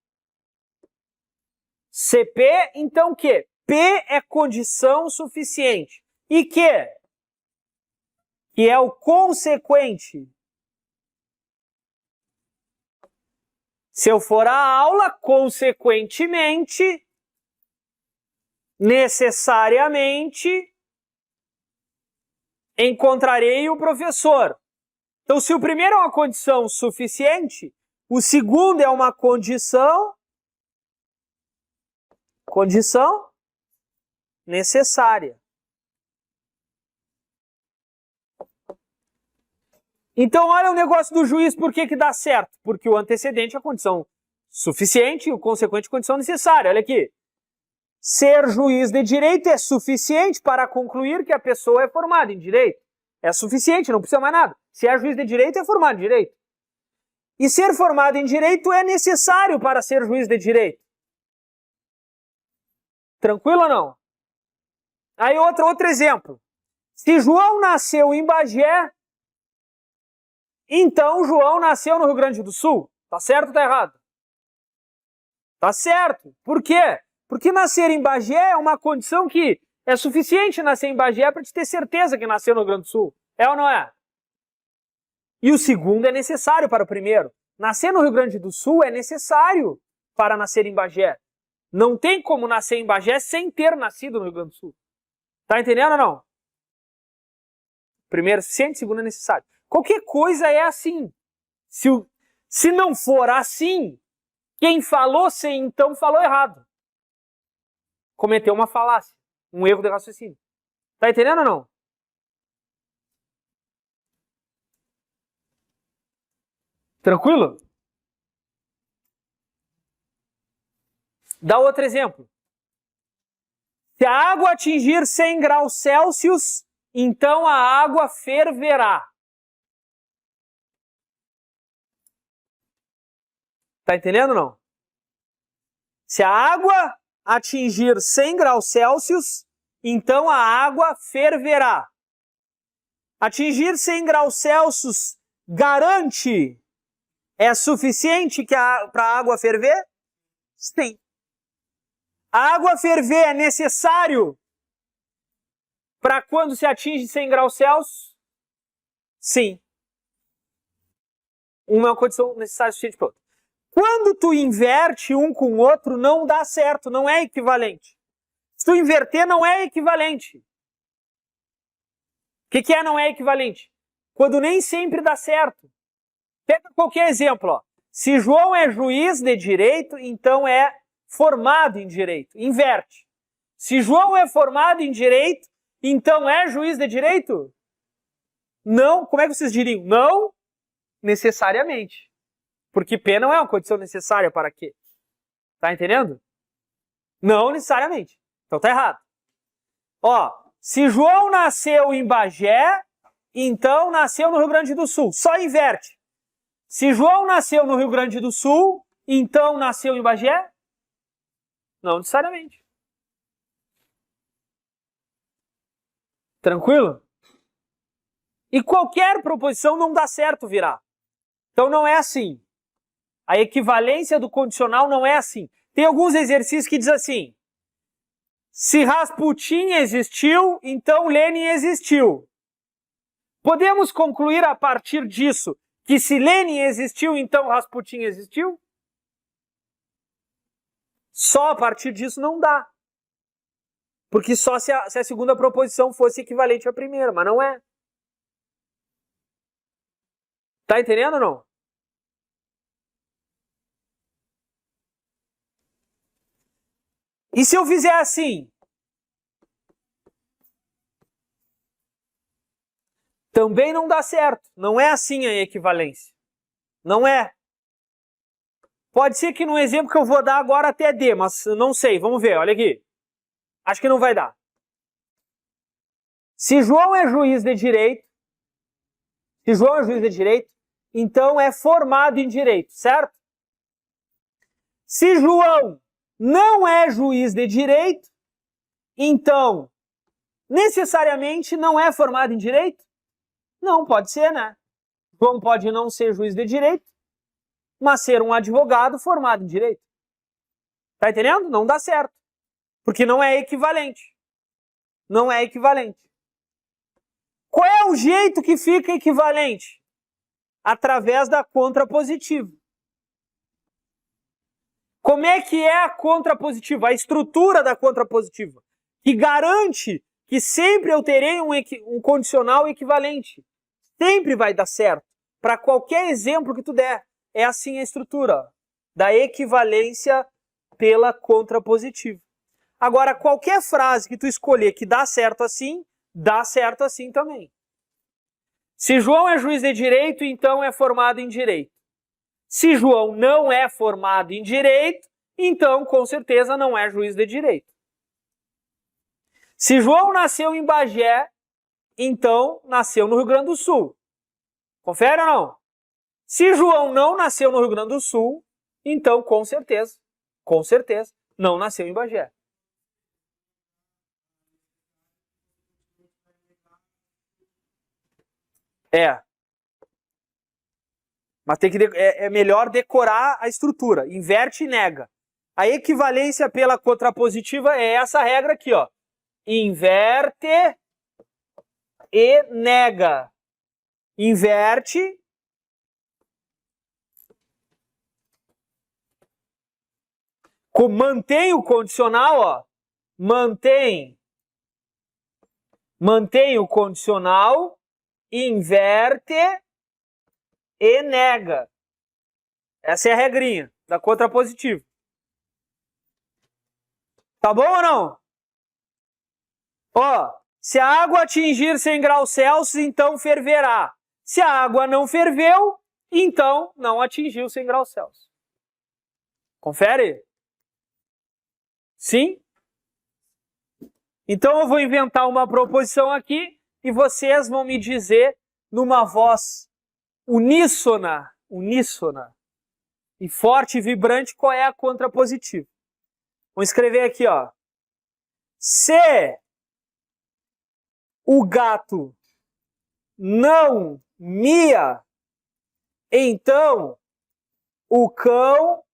CP, então que? P é condição suficiente. E que é o consequente. Se eu for à aula, consequentemente, necessariamente, encontrarei o professor. Então, se o primeiro é uma condição suficiente, o segundo é uma condição necessária. Então, olha o negócio do juiz, por que dá certo? Porque o antecedente é a condição suficiente e o consequente é a condição necessária. Olha aqui. Ser juiz de direito é suficiente para concluir que a pessoa é formada em direito. É suficiente, não precisa mais nada. Se é juiz de direito, é formado em direito. E ser formado em direito é necessário para ser juiz de direito. Tranquilo ou não? Aí outro exemplo. Se João nasceu em Bagé, então João nasceu no Rio Grande do Sul. Tá certo ou tá errado? Tá certo. Por quê? Porque nascer em Bagé é uma condição que é suficiente nascer em Bagé para te ter certeza que nasceu no Rio Grande do Sul. É ou não é? E o segundo é necessário para o primeiro. Nascer no Rio Grande do Sul é necessário para nascer em Bagé. Não tem como nascer em Bagé sem ter nascido no Rio Grande do Sul. Tá entendendo ou não? Primeiro é suficiente, segundo é necessário. Qualquer coisa é assim. Se não for assim, quem falou sem então falou errado. Cometeu uma falácia, um erro de raciocínio. Tá entendendo ou não? Tranquilo? Dá outro exemplo. Se a água atingir 100 graus Celsius, então a água ferverá. Tá entendendo ou não? Se a água atingir 100 graus Celsius, então a água ferverá. Atingir 100 graus Celsius garante, é suficiente para a água ferver? Sim. A água ferver é necessário para quando se atinge 100 graus Celsius? Sim. Uma é uma condição necessária suficiente para outra. Quando tu inverte um com o outro, não dá certo, não é equivalente. Se tu inverter, não é equivalente. O que é não é equivalente? Quando nem sempre dá certo. Pega qualquer exemplo. Ó. Se João é juiz de direito, então é formado em direito. Inverte. Se João é formado em direito, então é juiz de direito? Não. Como é que vocês diriam? Não necessariamente. Porque P não é uma condição necessária para Q. Tá entendendo? Não necessariamente. Então tá errado. Ó, se João nasceu em Bagé, então nasceu no Rio Grande do Sul. Só inverte. Se João nasceu no Rio Grande do Sul, então nasceu em Bagé? Não necessariamente. Tranquilo? E qualquer proposição não dá certo virar. Então não é assim. A equivalência do condicional não é assim. Tem alguns exercícios que diz assim: se Rasputin existiu, então Lenin existiu. Podemos concluir a partir disso que se Lenin existiu, então Rasputin existiu? Só a partir disso não dá. Porque só se a segunda proposição fosse equivalente à primeira, mas não é. Tá entendendo ou não? E se eu fizer assim? Também não dá certo. Não é assim a equivalência. Não é. Pode ser que no exemplo que eu vou dar agora até dê, mas não sei. Vamos ver, olha aqui. Acho que não vai dar. Se João é juiz de direito, então é formado em direito, certo? Se João não é juiz de direito, então necessariamente não é formado em direito? Não, pode ser, né? João pode não ser juiz de direito, mas ser um advogado formado em direito. Tá entendendo? Não dá certo. Porque não é equivalente. Não é equivalente. Qual é o jeito que fica equivalente? Através da contrapositiva. Como é que é a contrapositiva? A estrutura da contrapositiva, que garante que sempre eu terei um condicional equivalente. Sempre vai dar certo. Para qualquer exemplo que tu der. É assim a estrutura da equivalência pela contrapositiva. Agora, qualquer frase que tu escolher que dá certo assim também. Se João é juiz de direito, então é formado em direito. Se João não é formado em direito, então com certeza não é juiz de direito. Se João nasceu em Bagé, então nasceu no Rio Grande do Sul. Confere ou não? Se João não nasceu no Rio Grande do Sul, então com certeza, não nasceu em Bagé. É. Mas é melhor decorar a estrutura. Inverte e nega. A equivalência pela contrapositiva é essa regra aqui, ó. Inverte e nega. Inverte. Mantém o condicional, ó. Mantém o condicional, inverte e nega. Essa é a regrinha da contrapositiva. Tá bom ou não? Ó, se a água atingir 100 graus Celsius, então ferverá. Se a água não ferveu, então não atingiu 100 graus Celsius. Confere? Sim? Então eu vou inventar uma proposição aqui e vocês vão me dizer numa voz uníssona e forte e vibrante qual é a contrapositiva. Vou escrever aqui, ó. Se o gato não mia, então o cão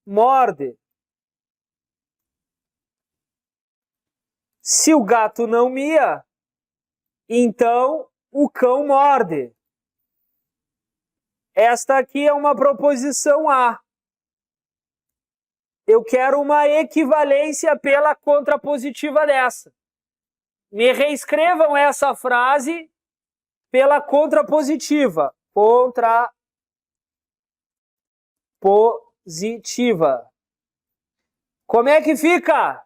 morde. Se o gato não mia, então o cão morde. Esta aqui é uma proposição A. Eu quero uma equivalência pela contrapositiva dessa. Me reescrevam essa frase pela contrapositiva. Contrapositiva. Como é que fica?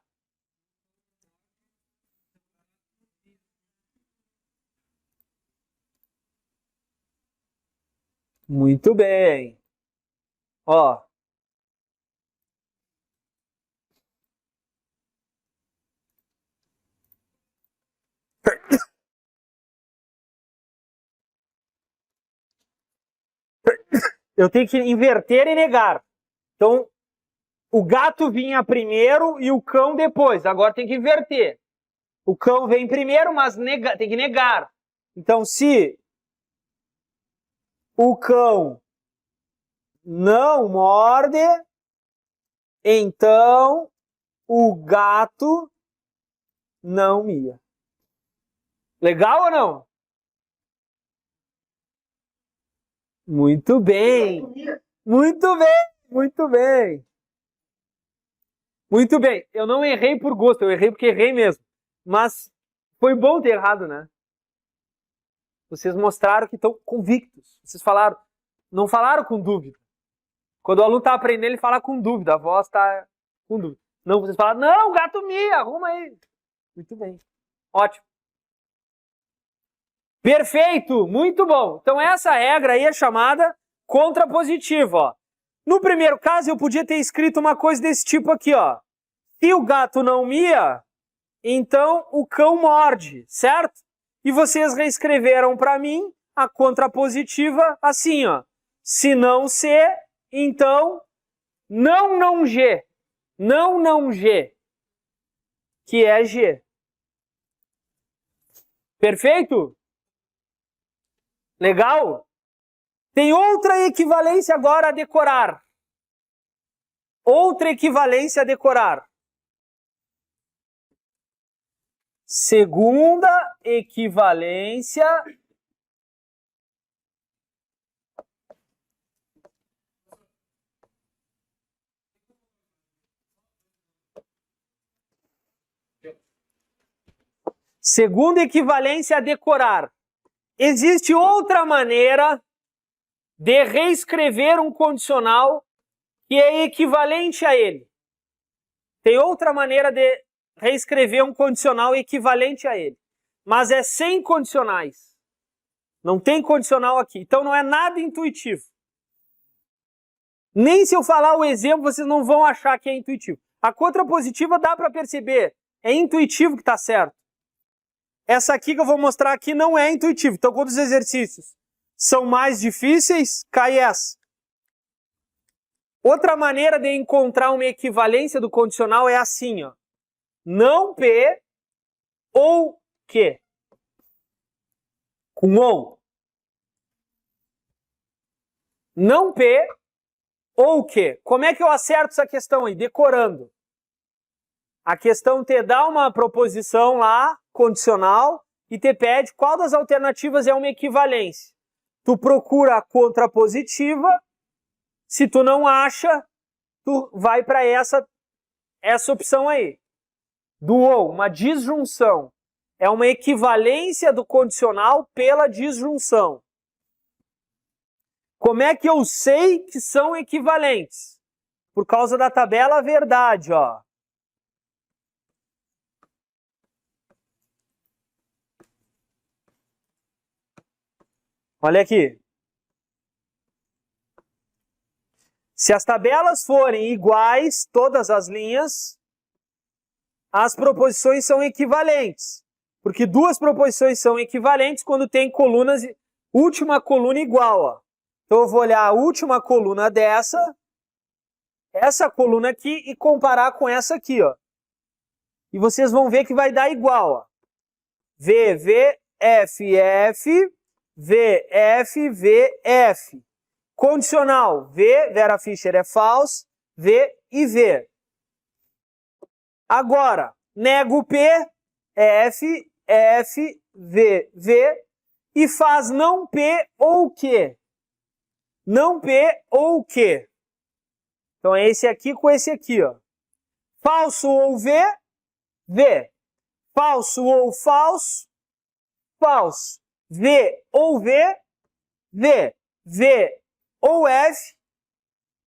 Muito bem. Ó. Eu tenho que inverter e negar. Então, o gato vinha primeiro e o cão depois. Agora tem que inverter. O cão vem primeiro, mas tem que negar. Então, se o cão não morde, então o gato não mia. Legal ou não? Muito bem. Muito bem, muito bem. Muito bem. Eu não errei por gosto, eu errei porque errei mesmo. Mas foi bom ter errado, né? Vocês mostraram que estão convictos. Vocês falaram, não falaram com dúvida. Quando o aluno está aprendendo, ele fala com dúvida. A voz está com dúvida. Não, vocês falaram, não, gato mia, arruma aí. Muito bem. Ótimo. Perfeito, muito bom. Então essa regra aí é chamada contrapositiva, ó. No primeiro caso, eu podia ter escrito uma coisa desse tipo aqui, ó. Se o gato não mia, então o cão morde, certo? E vocês reescreveram para mim a contrapositiva assim, ó. Se não C, então não G. Não G. Que é G. Perfeito? Legal? Tem outra equivalência agora a decorar. Outra equivalência a decorar. Segunda equivalência a decorar. Existe outra maneira de reescrever um condicional que é equivalente a ele. Tem outra maneira de reescrever um condicional equivalente a ele. Mas é sem condicionais. Não tem condicional aqui. Então não é nada intuitivo. Nem se eu falar o exemplo, vocês não vão achar que é intuitivo. A contrapositiva dá para perceber. É intuitivo que está certo. Essa aqui que eu vou mostrar aqui não é intuitivo. Então, quando os exercícios são mais difíceis, cai essa. Outra maneira de encontrar uma equivalência do condicional é assim, ó. Não P ou Q. Com ou. Não P ou Q. Como é que eu acerto essa questão aí? Decorando. A questão te dá uma proposição lá, condicional, e te pede qual das alternativas é uma equivalência. Tu procura a contrapositiva, se tu não acha, tu vai para essa opção aí. Do ou, uma disjunção. É uma equivalência do condicional pela disjunção. Como é que eu sei que são equivalentes? Por causa da tabela verdade, ó. Olha aqui. Se as tabelas forem iguais, todas as linhas, as proposições são equivalentes. Porque duas proposições são equivalentes quando tem colunas, última coluna igual, ó. Então eu vou olhar a última coluna essa coluna aqui, e comparar com essa aqui, ó. E vocês vão ver que vai dar igual, ó. V, V, F, F, V, F, V, F. Condicional, V, Vera Fischer é falso, V e V. Agora, nego P, F, F, V, V, e faz não P ou Q. Não P ou Q. Então é esse aqui com esse aqui, ó. Falso ou V, V. Falso ou falso, falso. V ou V, V. V ou F,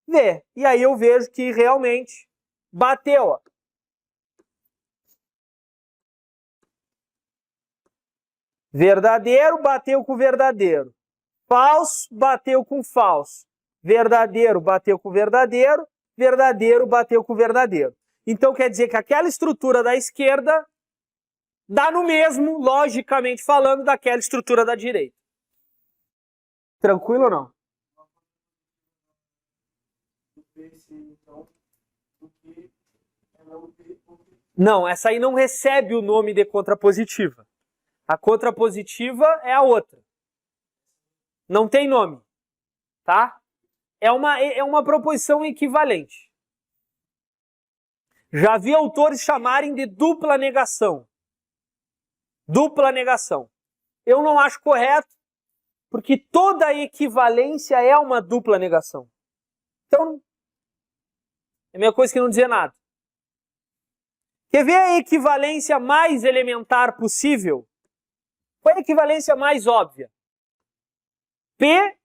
V. E aí eu vejo que realmente bateu, ó. Verdadeiro bateu com verdadeiro. Falso bateu com falso. verdadeiro bateu com verdadeiro, verdadeiro bateu com verdadeiro. Então quer dizer que aquela estrutura da esquerda dá no mesmo, logicamente falando, daquela estrutura da direita. Tranquilo ou não? Não, essa aí não recebe o nome de contrapositiva. A contrapositiva é a outra. Não tem nome, tá? É uma proposição equivalente. Já vi autores chamarem de dupla negação. Dupla negação. Eu não acho correto, porque toda equivalência é uma dupla negação. Então, é a mesma coisa que não dizer nada. Quer ver a equivalência mais elementar possível? Qual é a equivalência mais óbvia? P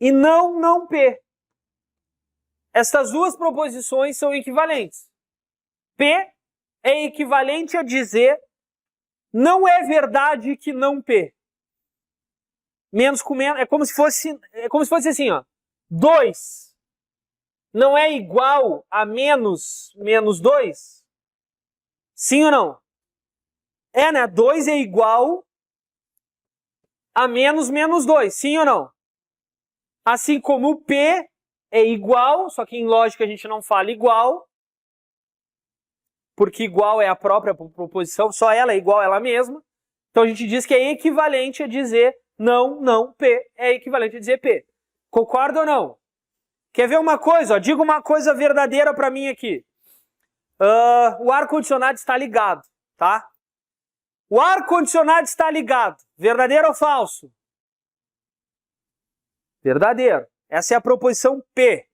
e não P. Essas duas proposições são equivalentes. P é equivalente a dizer não é verdade que não P. Menos com menos, é como se fosse assim, ó. 2 não é igual a menos 2? Sim ou não? É, né? 2 é igual a menos 2. Sim ou não? Assim como o P é igual, só que em lógica a gente não fala igual, porque igual é a própria proposição, só ela é igual a ela mesma. Então a gente diz que é equivalente a dizer não P. É equivalente a dizer P. Concorda ou não? Quer ver uma coisa? Ó, diga uma coisa verdadeira para mim aqui. O ar-condicionado está ligado, tá? O ar-condicionado está ligado. Verdadeiro ou falso? Verdadeiro. Essa é a proposição P.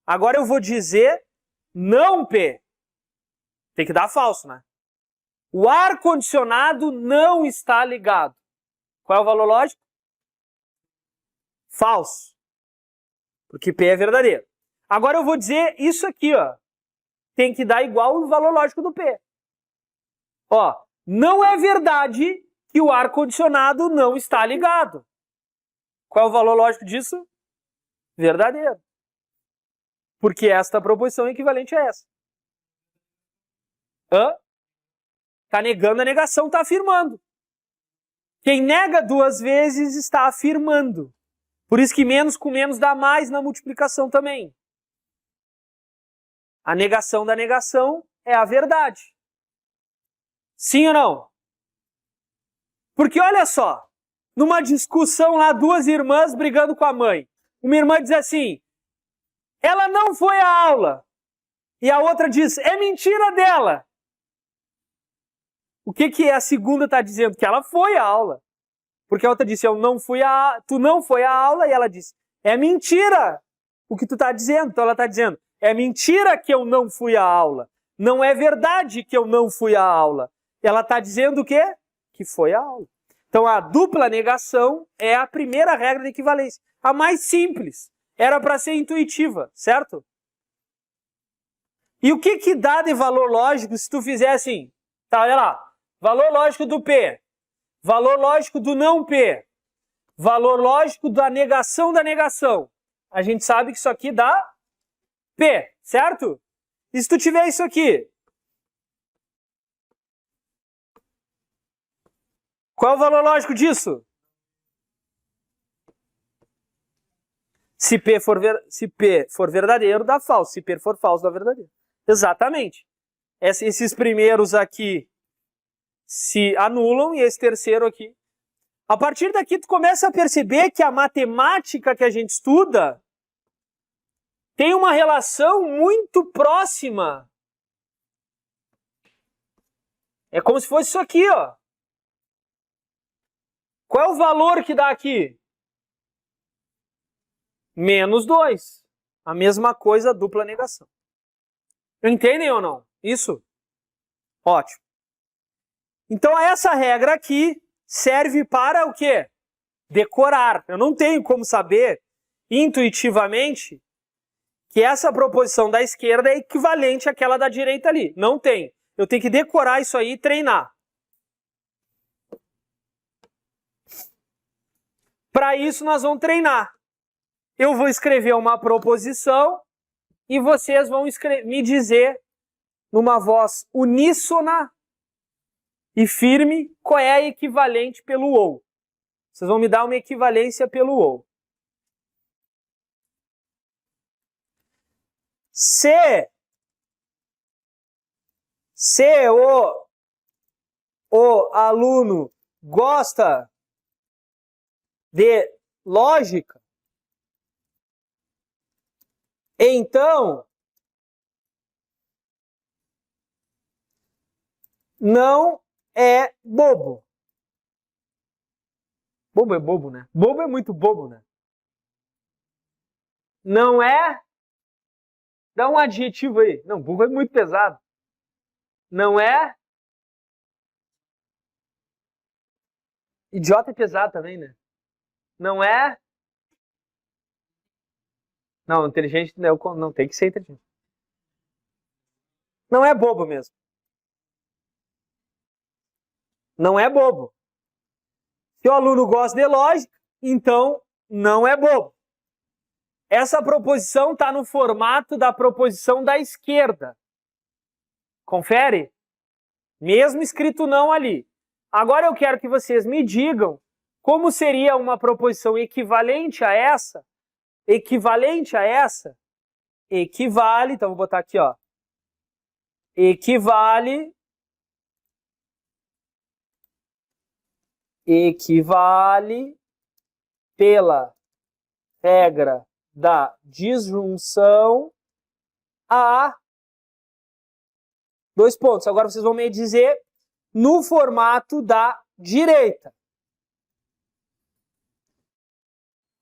Agora eu vou dizer não P. Tem que dar falso, né? O ar-condicionado não está ligado. Qual é o valor lógico? Falso. Porque P é verdadeiro. Agora eu vou dizer isso aqui, ó. Tem que dar igual o valor lógico do P. Ó, não é verdade que o ar-condicionado não está ligado. Qual é o valor lógico disso? Verdadeiro. Porque esta proposição é equivalente a essa. Está negando a negação, está afirmando. Quem nega duas vezes está afirmando. Por isso que menos com menos dá mais na multiplicação também. A negação da negação é a verdade. Sim ou não? Porque olha só, numa discussão lá, duas irmãs brigando com a mãe. Uma irmã diz assim, ela não foi à aula. E a outra diz, é mentira dela. O que a segunda está dizendo? Que ela foi à aula. Porque a outra disse, tu não foi à aula, e ela disse, é mentira o que tu está dizendo. Então ela está dizendo, é mentira que eu não fui à aula. Não é verdade que eu não fui à aula. Ela está dizendo o quê? Que foi à aula. Então a dupla negação é a primeira regra de equivalência. A mais simples. Era para ser intuitiva, certo? E o que dá de valor lógico se tu fizer assim? Tá, olha lá. Valor lógico do P. Valor lógico do não P. Valor lógico da negação da negação. A gente sabe que isso aqui dá P, certo? E se tu tiver isso aqui? Qual é o valor lógico disso? Se P for verdadeiro, dá falso. Se P for falso, dá verdadeiro. Exatamente. Esses primeiros aqui se anulam e esse terceiro aqui. A partir daqui tu começa a perceber que a matemática que a gente estuda tem uma relação muito próxima. É como se fosse isso aqui, ó. Qual é o valor que dá aqui? Menos 2. A mesma coisa, dupla negação. Entendem ou não? Isso? Ótimo. Então essa regra aqui serve para o quê? Decorar. Eu não tenho como saber intuitivamente que essa proposição da esquerda é equivalente àquela da direita ali. Não tem. Eu tenho que decorar isso aí e treinar. Para isso, nós vamos treinar. Eu vou escrever uma proposição e vocês vão me dizer, numa voz uníssona e firme, qual é a equivalente pelo ou. Vocês vão me dar uma equivalência pelo ou. Se o aluno gosta de lógica, então não é bobo. Bobo é bobo, né? Bobo é muito bobo, né? Não é? Dá um adjetivo aí. Não, bobo é muito pesado. Não é? Idiota é pesado também, né? Não é? Não, inteligente não tem que ser inteligente. Não é bobo mesmo. Não é bobo. Se o aluno gosta de lógica, então não é bobo. Essa proposição está no formato da proposição da esquerda. Confere? Mesmo escrito não ali. Agora eu quero que vocês me digam como seria uma proposição equivalente a essa. Equivalente a essa. Equivale, então vou botar aqui, ó. Equivale pela regra da disjunção a dois pontos. Agora vocês vão me dizer no formato da direita.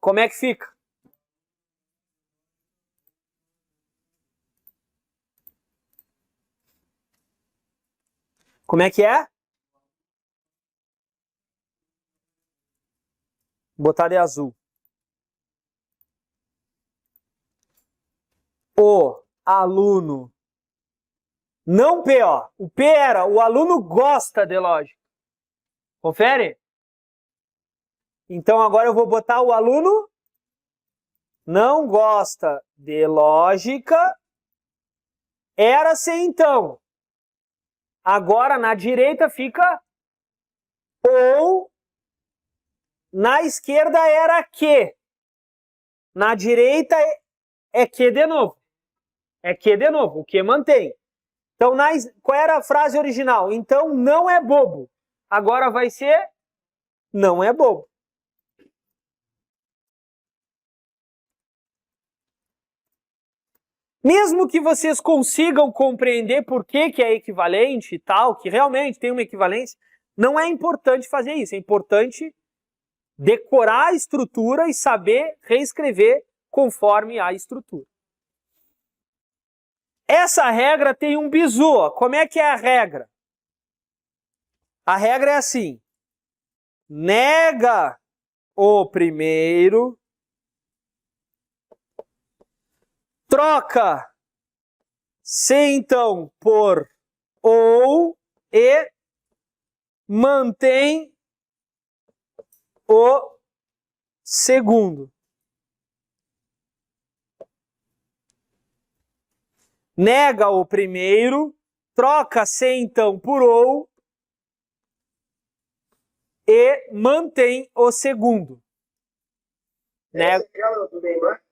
Como é que fica? Como é que é? Vou botar de azul. O aluno, não P, ó. O P era, o aluno gosta de lógica. Confere? Então agora eu vou botar o aluno não gosta de lógica. Era-se então. Agora na direita fica ou, na esquerda era que. Na direita é que de novo. É que de novo, o que mantém. Então, qual era a frase original? Então, não é bobo. Agora vai ser, não é bobo. Mesmo que vocês consigam compreender por que é equivalente e tal, que realmente tem uma equivalência, não é importante fazer isso. É importante decorar a estrutura e saber reescrever conforme a estrutura. Essa regra tem um bizu. Ó. Como é que é a regra? A regra é assim. Nega o primeiro, troca se então por ou e mantém o segundo. Nega o primeiro, troca se então por ou e mantém o segundo. Nega... do Neymar?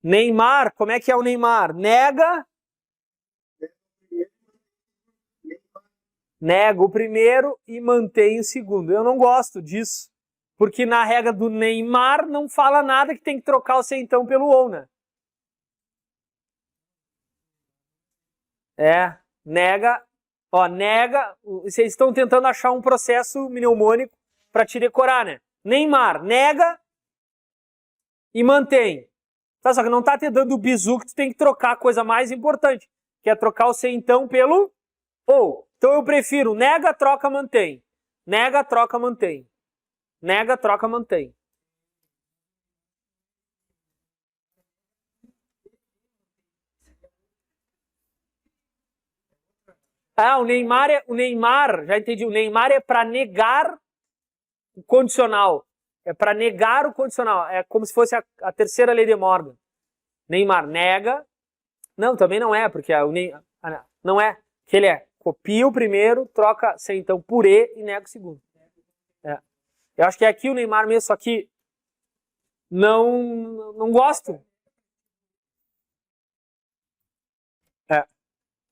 Neymar, como é que é o Neymar? Nega o primeiro e mantém o segundo. Eu não gosto disso, porque na regra do Neymar não fala nada que tem que trocar o se então pelo ou, né? Nega, ó, nega, vocês estão tentando achar um processo mnemônico para te decorar, né? Neymar, nega e mantém. Tá, só que não tá te dando o bizu que tu tem que trocar a coisa mais importante, que é trocar o se então pelo ou. Então eu prefiro nega, troca, mantém. Nega, troca, mantém. Nega, troca, mantém. Ah, o Neymar, já entendi. O Neymar é para negar o condicional. É para negar o condicional. É como se fosse a terceira lei de Morgan. Neymar nega. Não, também não é, porque não é. Que ele copia o primeiro, troca C então por E e nega o segundo. Eu acho que é aqui o Neymar mesmo, só que não gosto.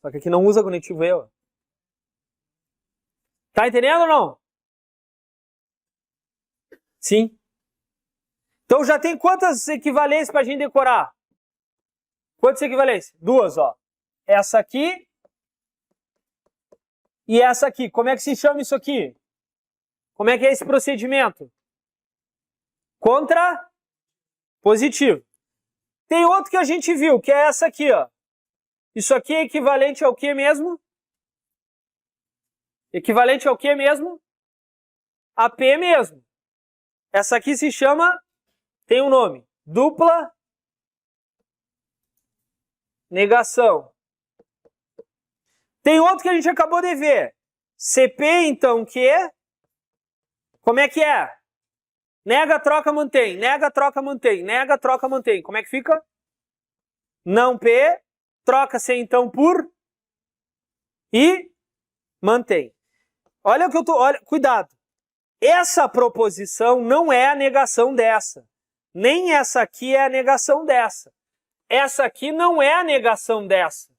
Só que aqui não usa conectivo E. Tá entendendo ou não? Sim. Então já tem quantas equivalências pra gente decorar? Quantas equivalências? 2, ó. Essa aqui e essa aqui. Como é que se chama isso aqui? Como é que é esse procedimento? Contrapositivo. Tem outro que a gente viu, que é essa aqui, ó. Isso aqui é equivalente ao que mesmo? Equivalente ao que mesmo? A P mesmo. Essa aqui se chama, tem um nome, dupla negação. Tem outro que a gente acabou de ver. CP, então, que? Como é que é? Nega, troca, mantém. Nega, troca, mantém. Nega, troca, mantém. Como é que fica? Não P, troca-se então por e mantém. Olha o que eu tô... Olha, cuidado. Essa proposição não é a negação dessa. Nem essa aqui é a negação dessa. Essa aqui não é a negação dessa.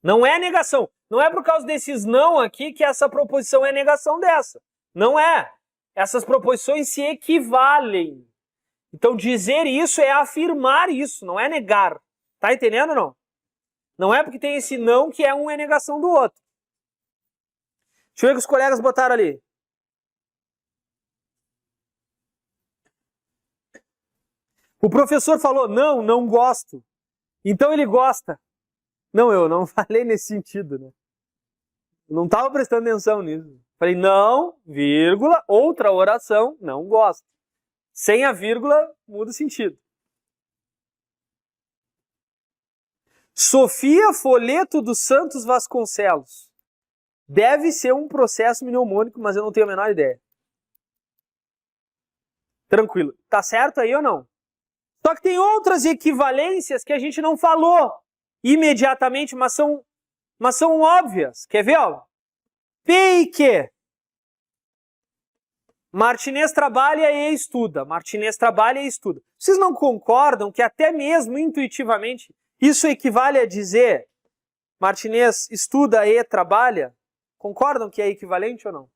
Não é a negação. Não é por causa desses não aqui que essa proposição é a negação dessa. Não é. Essas proposições se equivalem. Então dizer isso é afirmar isso, não é negar. Tá entendendo ou não? Não é porque tem esse não que um é negação do outro. Deixa eu ver o que os colegas botaram ali. O professor falou, não gosto. Então ele gosta. Não, eu não falei nesse sentido, né? Eu não estava prestando atenção nisso. Falei, não, vírgula, outra oração, não gosto. Sem a vírgula, muda o sentido. Sofia Folheto dos Santos Vasconcelos. Deve ser um processo mnemônico, mas eu não tenho a menor ideia. Tranquilo. Tá certo aí ou não? Só que tem outras equivalências que a gente não falou imediatamente, mas são óbvias. Quer ver? Ó? P e Q. Martinez trabalha e estuda. Martinez trabalha e estuda. Vocês não concordam que até mesmo intuitivamente isso equivale a dizer Martinez estuda e trabalha? Concordam que é equivalente ou não?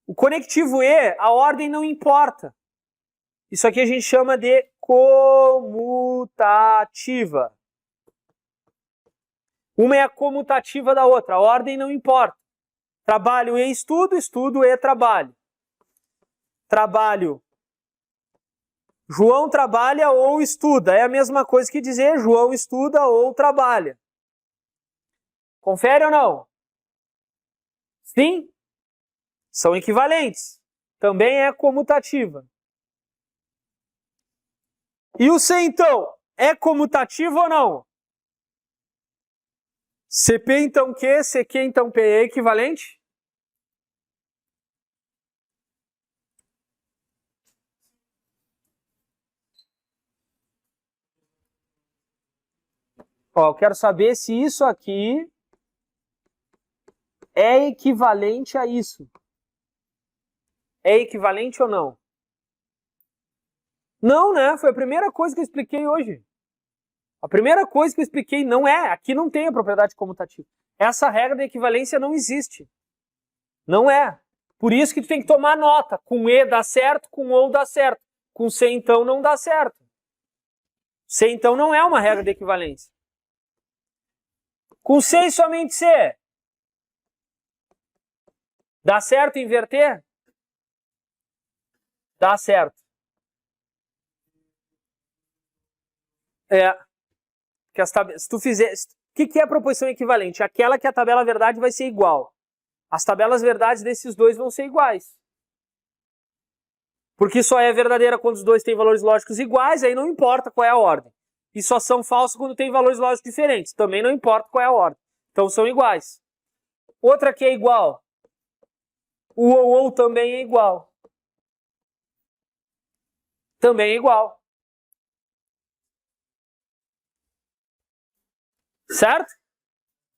O conectivo E, a ordem não importa. Isso aqui a gente chama de comutativa. Uma é a comutativa da outra, a ordem não importa. Trabalho e estudo, estudo e trabalho. Trabalho. João trabalha ou estuda. É a mesma coisa que dizer João estuda ou trabalha. Confere ou não? Sim? São equivalentes. Também é comutativa. E o C, então, é comutativo ou não? CP, então, Q, CQ, então, P é equivalente? Ó, eu quero saber se isso aqui é equivalente a isso. É equivalente ou não? Não, né? Foi a primeira coisa que eu expliquei hoje. A primeira coisa que eu expliquei não é, aqui não tem a propriedade comutativa. Essa regra da equivalência não existe. Não é. Por isso que tu tem que tomar nota. Com E dá certo, com OU dá certo. Com C, então, não dá certo. C, então, não é uma regra de equivalência. Com C e somente C. Dá certo inverter? Dá certo. Se tu fizer... O que é a proposição equivalente? Aquela que a tabela verdade vai ser igual. As tabelas verdades desses dois vão ser iguais. Porque só é verdadeira quando os dois têm valores lógicos iguais, aí não importa qual é a ordem. E só são falsos quando tem valores lógicos diferentes. Também não importa qual é a ordem. Então são iguais. Outra que é igual. O ou também é igual. Também é igual. Certo?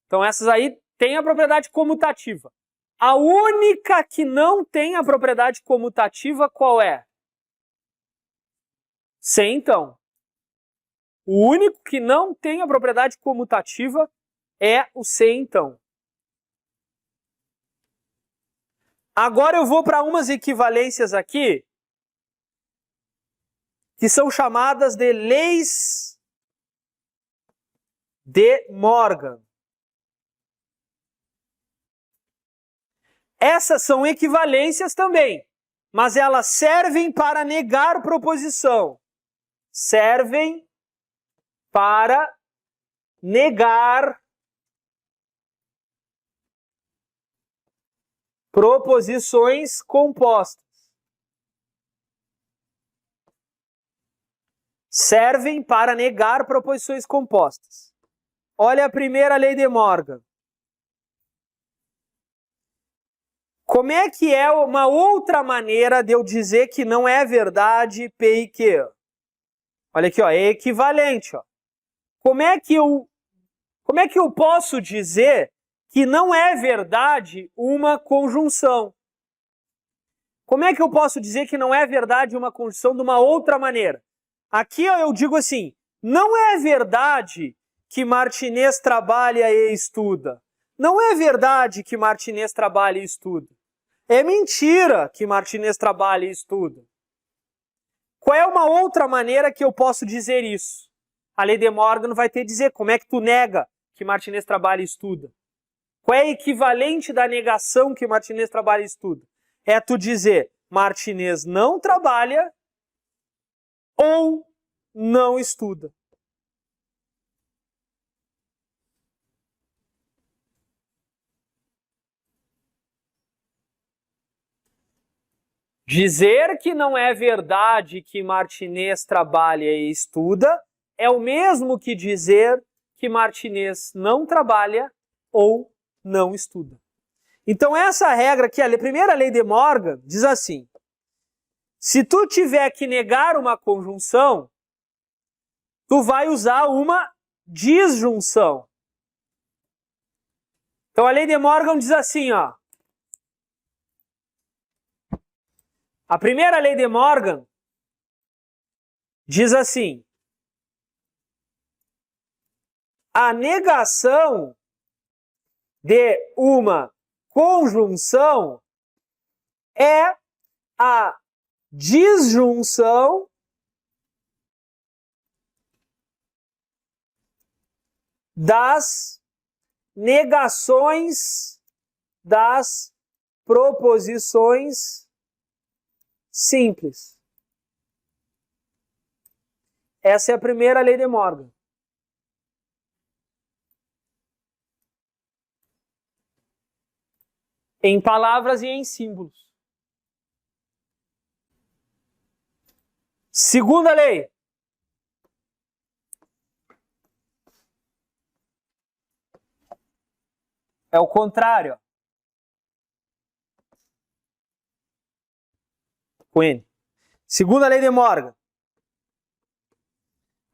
Então essas aí têm a propriedade comutativa. A única que não tem a propriedade comutativa qual é? Se então. O único que não tem a propriedade comutativa é o se então. Agora eu vou para umas equivalências aqui que são chamadas de leis de Morgan. Essas são equivalências também, mas elas servem para negar proposição. Servem para negar proposições compostas. Servem para negar proposições compostas. Olha a primeira lei de Morgan. Como é que é uma outra maneira de eu dizer que não é verdade P e Q? Olha aqui, ó, é equivalente. Ó. Como é que eu posso dizer que não é verdade uma conjunção? Como é que eu posso dizer que não é verdade uma conjunção de uma outra maneira? Aqui ó, eu digo assim, não é verdade que Martinez trabalha e estuda. Não é verdade que Martinez trabalha e estuda. É mentira que Martinez trabalha e estuda. Qual é uma outra maneira que eu posso dizer isso? A lei de Morgan vai ter que dizer como é que tu nega que Martinez trabalha e estuda. Qual é o equivalente da negação que Martinez trabalha e estuda? É tu dizer Martinez não trabalha ou não estuda. Dizer que não é verdade que Martinez trabalha e estuda é o mesmo que dizer que Martinez não trabalha ou não estuda. Então essa regra aqui, a primeira lei de Morgan, diz assim, se tu tiver que negar uma conjunção, tu vai usar uma disjunção. Então a lei de Morgan diz assim, ó, a primeira lei de Morgan diz assim, a negação de uma conjunção é a disjunção das negações das proposições simples. Essa é a primeira lei de Morgan. Em palavras e em símbolos. Segunda lei. É o contrário. Com N. Segunda lei de Morgan.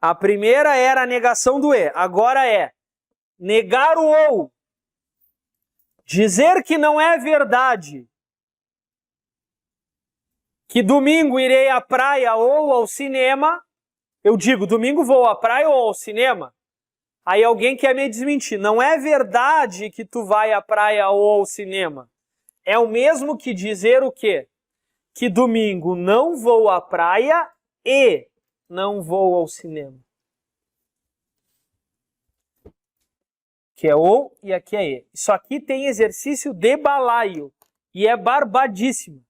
A primeira era a negação do E. Agora é negar o ou. Dizer que não é verdade que domingo irei à praia ou ao cinema. Eu digo, domingo vou à praia ou ao cinema. Aí alguém quer me desmentir. Não é verdade que tu vai à praia ou ao cinema. É o mesmo que dizer o quê? Que domingo não vou à praia e não vou ao cinema. Que é ou e aqui é e. Isso aqui tem exercício de balaio e é barbadíssimo.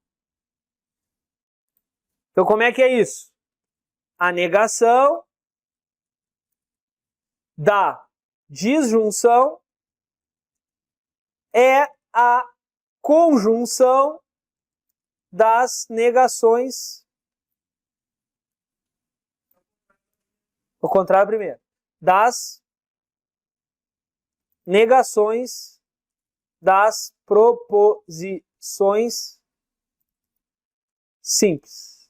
Então como é que é isso? A negação da disjunção é a conjunção das negações. O contrário primeiro. Das negações das proposições proposições simples.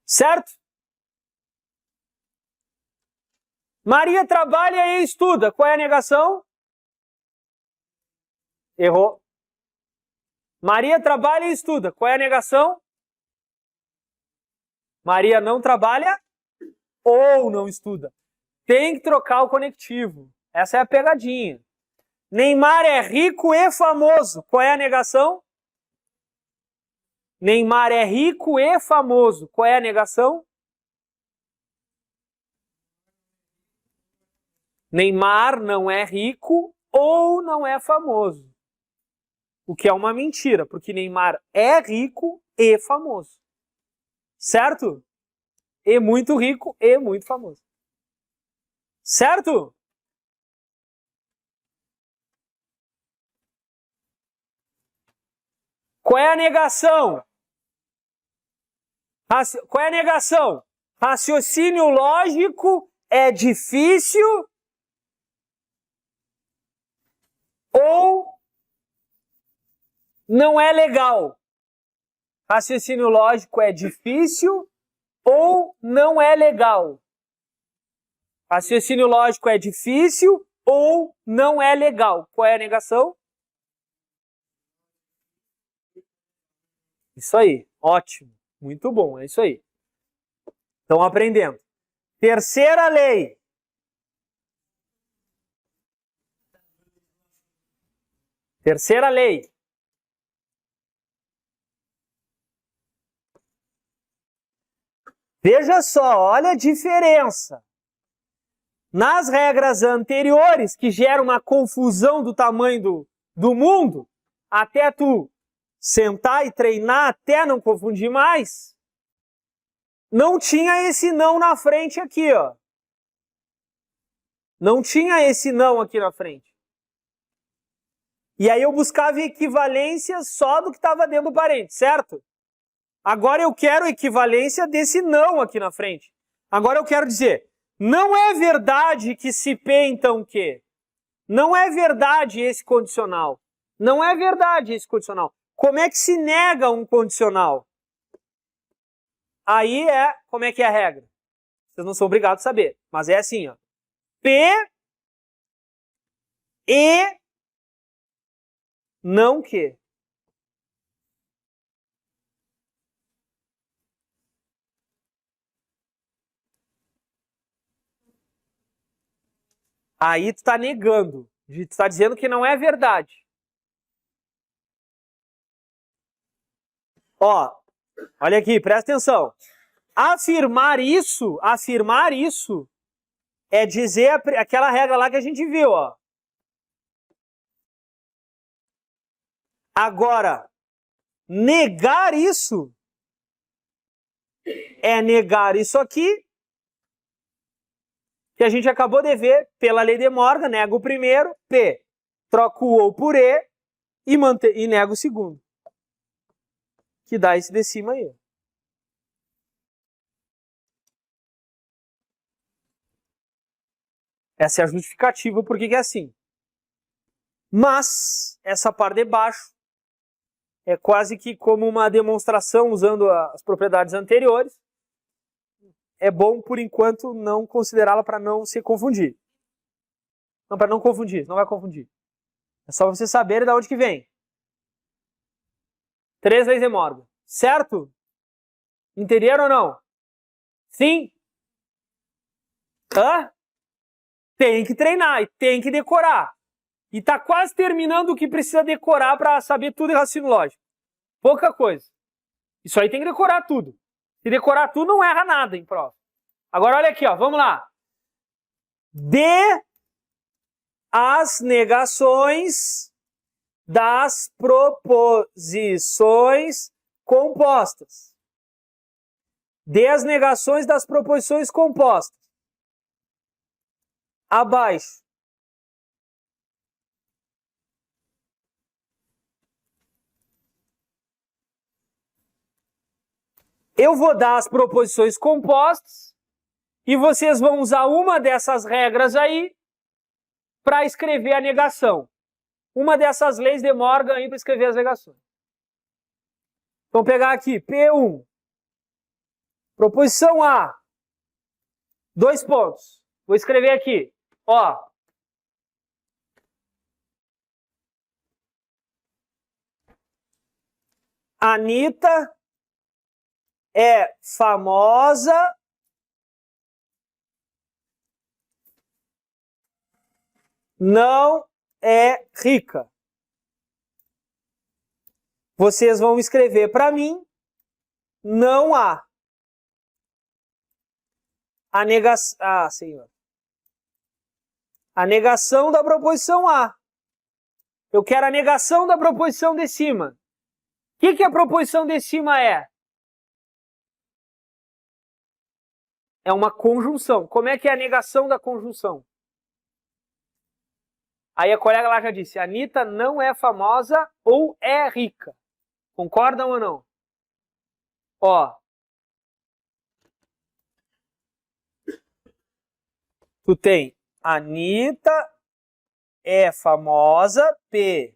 Certo? Maria trabalha e estuda. Qual é a negação? Errou. Maria trabalha e estuda. Qual é a negação? Maria não trabalha ou não estuda. Tem que trocar o conectivo. Essa é a pegadinha. Neymar é rico e famoso. Qual é a negação? Neymar é rico e famoso. Qual é a negação? Neymar não é rico ou não é famoso. O que é uma mentira, porque Neymar é rico e famoso. Certo? E muito rico e muito famoso. Certo? Qual é a negação? Qual é a negação? Raciocínio lógico é difícil ou não é legal? Raciocínio lógico é difícil ou não é legal? Raciocínio lógico é difícil ou não é legal? Qual é a negação? Isso aí, ótimo, muito bom, é isso aí. Estão aprendendo. Terceira lei. Terceira lei. Veja só, olha a diferença. Nas regras anteriores, que geram uma confusão do tamanho do mundo, até tu sentar e treinar até não confundir mais, não tinha esse não na frente aqui, ó. Não tinha esse não aqui na frente. E aí eu buscava equivalência só do que estava dentro do parênteses, certo? Agora eu quero equivalência desse não aqui na frente. Agora eu quero dizer, não é verdade que se P então que? Não é verdade esse condicional. Não é verdade esse condicional. Como é que se nega um condicional? Aí como é que é a regra? Vocês não são obrigados a saber, mas é assim, ó. P e não que. Aí tu está negando, tu está dizendo que não é verdade. Ó, olha aqui, presta atenção. Afirmar isso é dizer aquela regra lá que a gente viu, ó. Agora, negar isso é negar isso aqui, que a gente acabou de ver pela lei de Morgan, nego o primeiro, P, troco o ou por E e nego o segundo. Que dá esse de cima aí. Essa é a justificativa por que é assim. Mas, essa parte de baixo é quase que como uma demonstração usando as propriedades anteriores. É bom, por enquanto, não considerá-la para não se confundir. Não, para não confundir, não vai confundir. É só você saber de onde que vem. 3 leis de Morgan. Certo? Entenderam ou não? Sim? Hã? Tem que treinar e tem que decorar. E tá quase terminando o que precisa decorar para saber tudo em raciocínio lógico. Pouca coisa. Isso aí tem que decorar tudo. Se decorar tudo, não erra nada em prova. Agora olha aqui, ó, vamos lá. Dê as negações das proposições compostas. Dê as negações das proposições compostas. Abaixo. Eu vou dar as proposições compostas e vocês vão usar uma dessas regras aí para escrever a negação. Uma dessas leis de Morgan aí para escrever as negações. Então, pegar aqui, P1. Proposição A. 2 pontos. Vou escrever aqui. Ó. Anitta é famosa não é rica. Vocês vão escrever para mim, não há. A negação... Ah, senhor. A negação da proposição A. Eu quero a negação da proposição de cima. O que a proposição de cima é? É uma conjunção. Como é que é a negação da conjunção? Aí a colega lá já disse, a Anitta não é famosa ou é rica. Concordam ou não? Ó. Tu tem Anitta é famosa, P,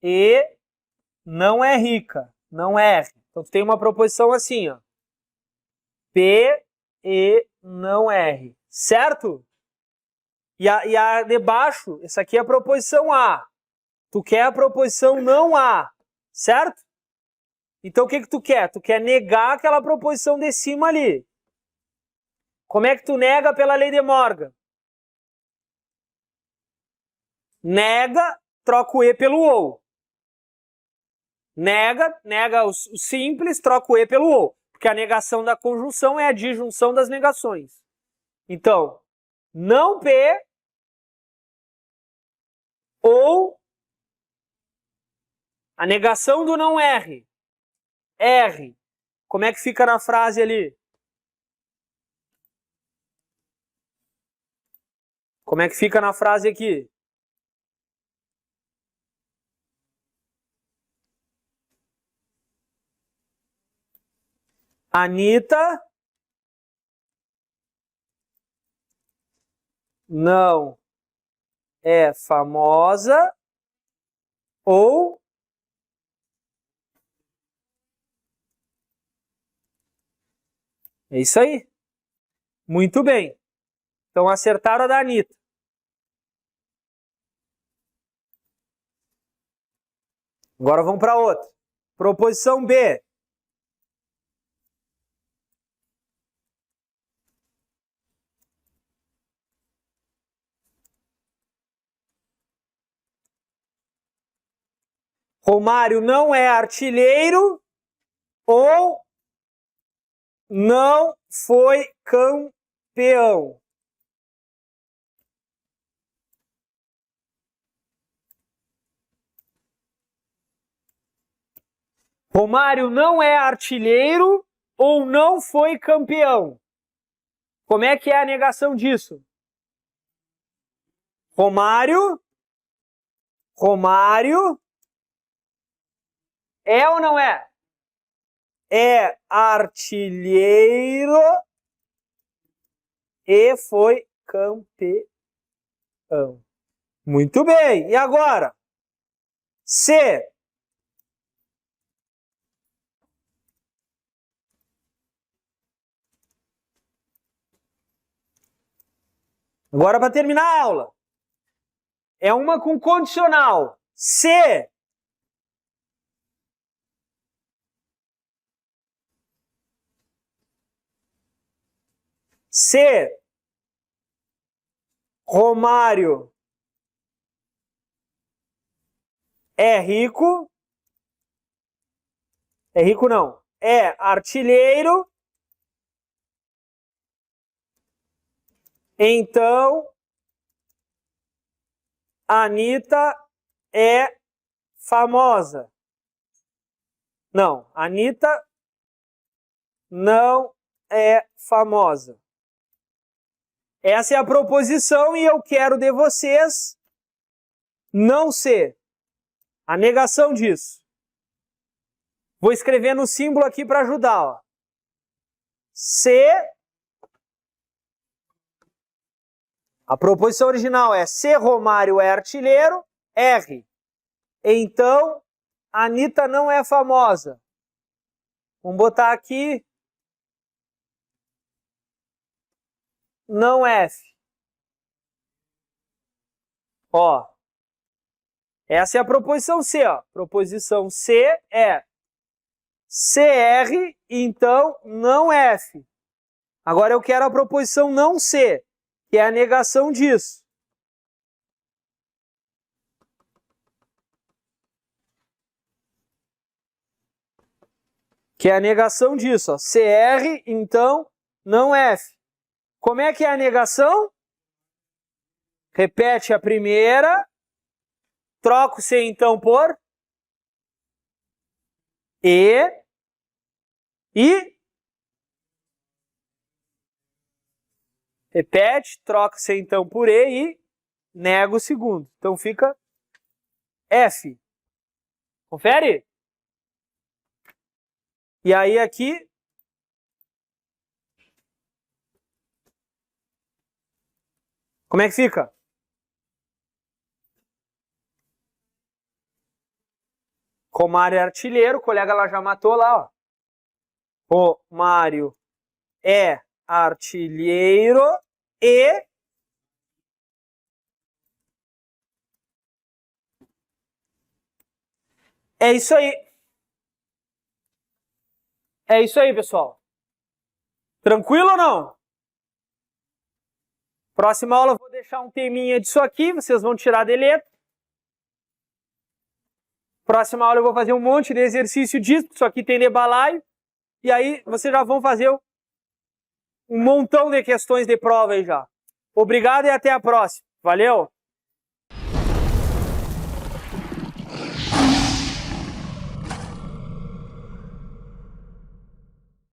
e não é rica, não é R. Então tu tem uma proposição assim, ó. P, e não R. Certo? E a de baixo, essa aqui é a proposição A. Tu quer a proposição não A. Certo? Então o que tu quer? Tu quer negar aquela proposição de cima ali. Como é que tu nega pela lei de Morgan? Nega, troca o E pelo OU. Nega o simples, troca o E pelo OU. Porque a negação da conjunção é a disjunção das negações. Então, não P ou a negação do não R. R. Como é que fica na frase ali? Como é que fica na frase aqui? Anitta não é famosa ou é isso aí. Muito bem. Então acertaram a da Anitta. Agora vamos para outra. Proposição B. Romário não é artilheiro ou não foi campeão. Romário não é artilheiro ou não foi campeão. Como é que é a negação disso? Romário é ou não é? É artilheiro e foi campeão. Muito bem. E agora? C. Agora para terminar a aula. É uma com condicional. Se Romário é rico não, é artilheiro, então a Anitta é famosa. Não, a Anitta não é famosa. Essa é a proposição e eu quero de vocês não ser. A negação disso. Vou escrever no símbolo aqui para ajudar. Ó. Se A proposição original é se Romário é artilheiro, R. Então, Anitta não é famosa. Vamos botar aqui não F. Ó, essa é a proposição C, ó. Proposição C é CR, então não F. Agora eu quero a proposição não C, que é a negação disso. Que é a negação disso, ó. CR, então não F. Como é que é a negação? Repete a primeira. Troca o C então por E. Repete, troca o C então por E e nega o segundo. Então fica F. Confere? E aí aqui como é que fica? Romário é artilheiro, o colega lá já matou lá, ó. Romário é artilheiro e é isso aí. É isso aí, pessoal. Tranquilo ou não? Próxima aula eu vou deixar um teminha disso aqui, vocês vão tirar de letra. Próxima aula eu vou fazer um monte de exercício disso, isso aqui tem de balaio. E aí vocês já vão fazer um montão de questões de prova aí já. Obrigado e até a próxima. Valeu!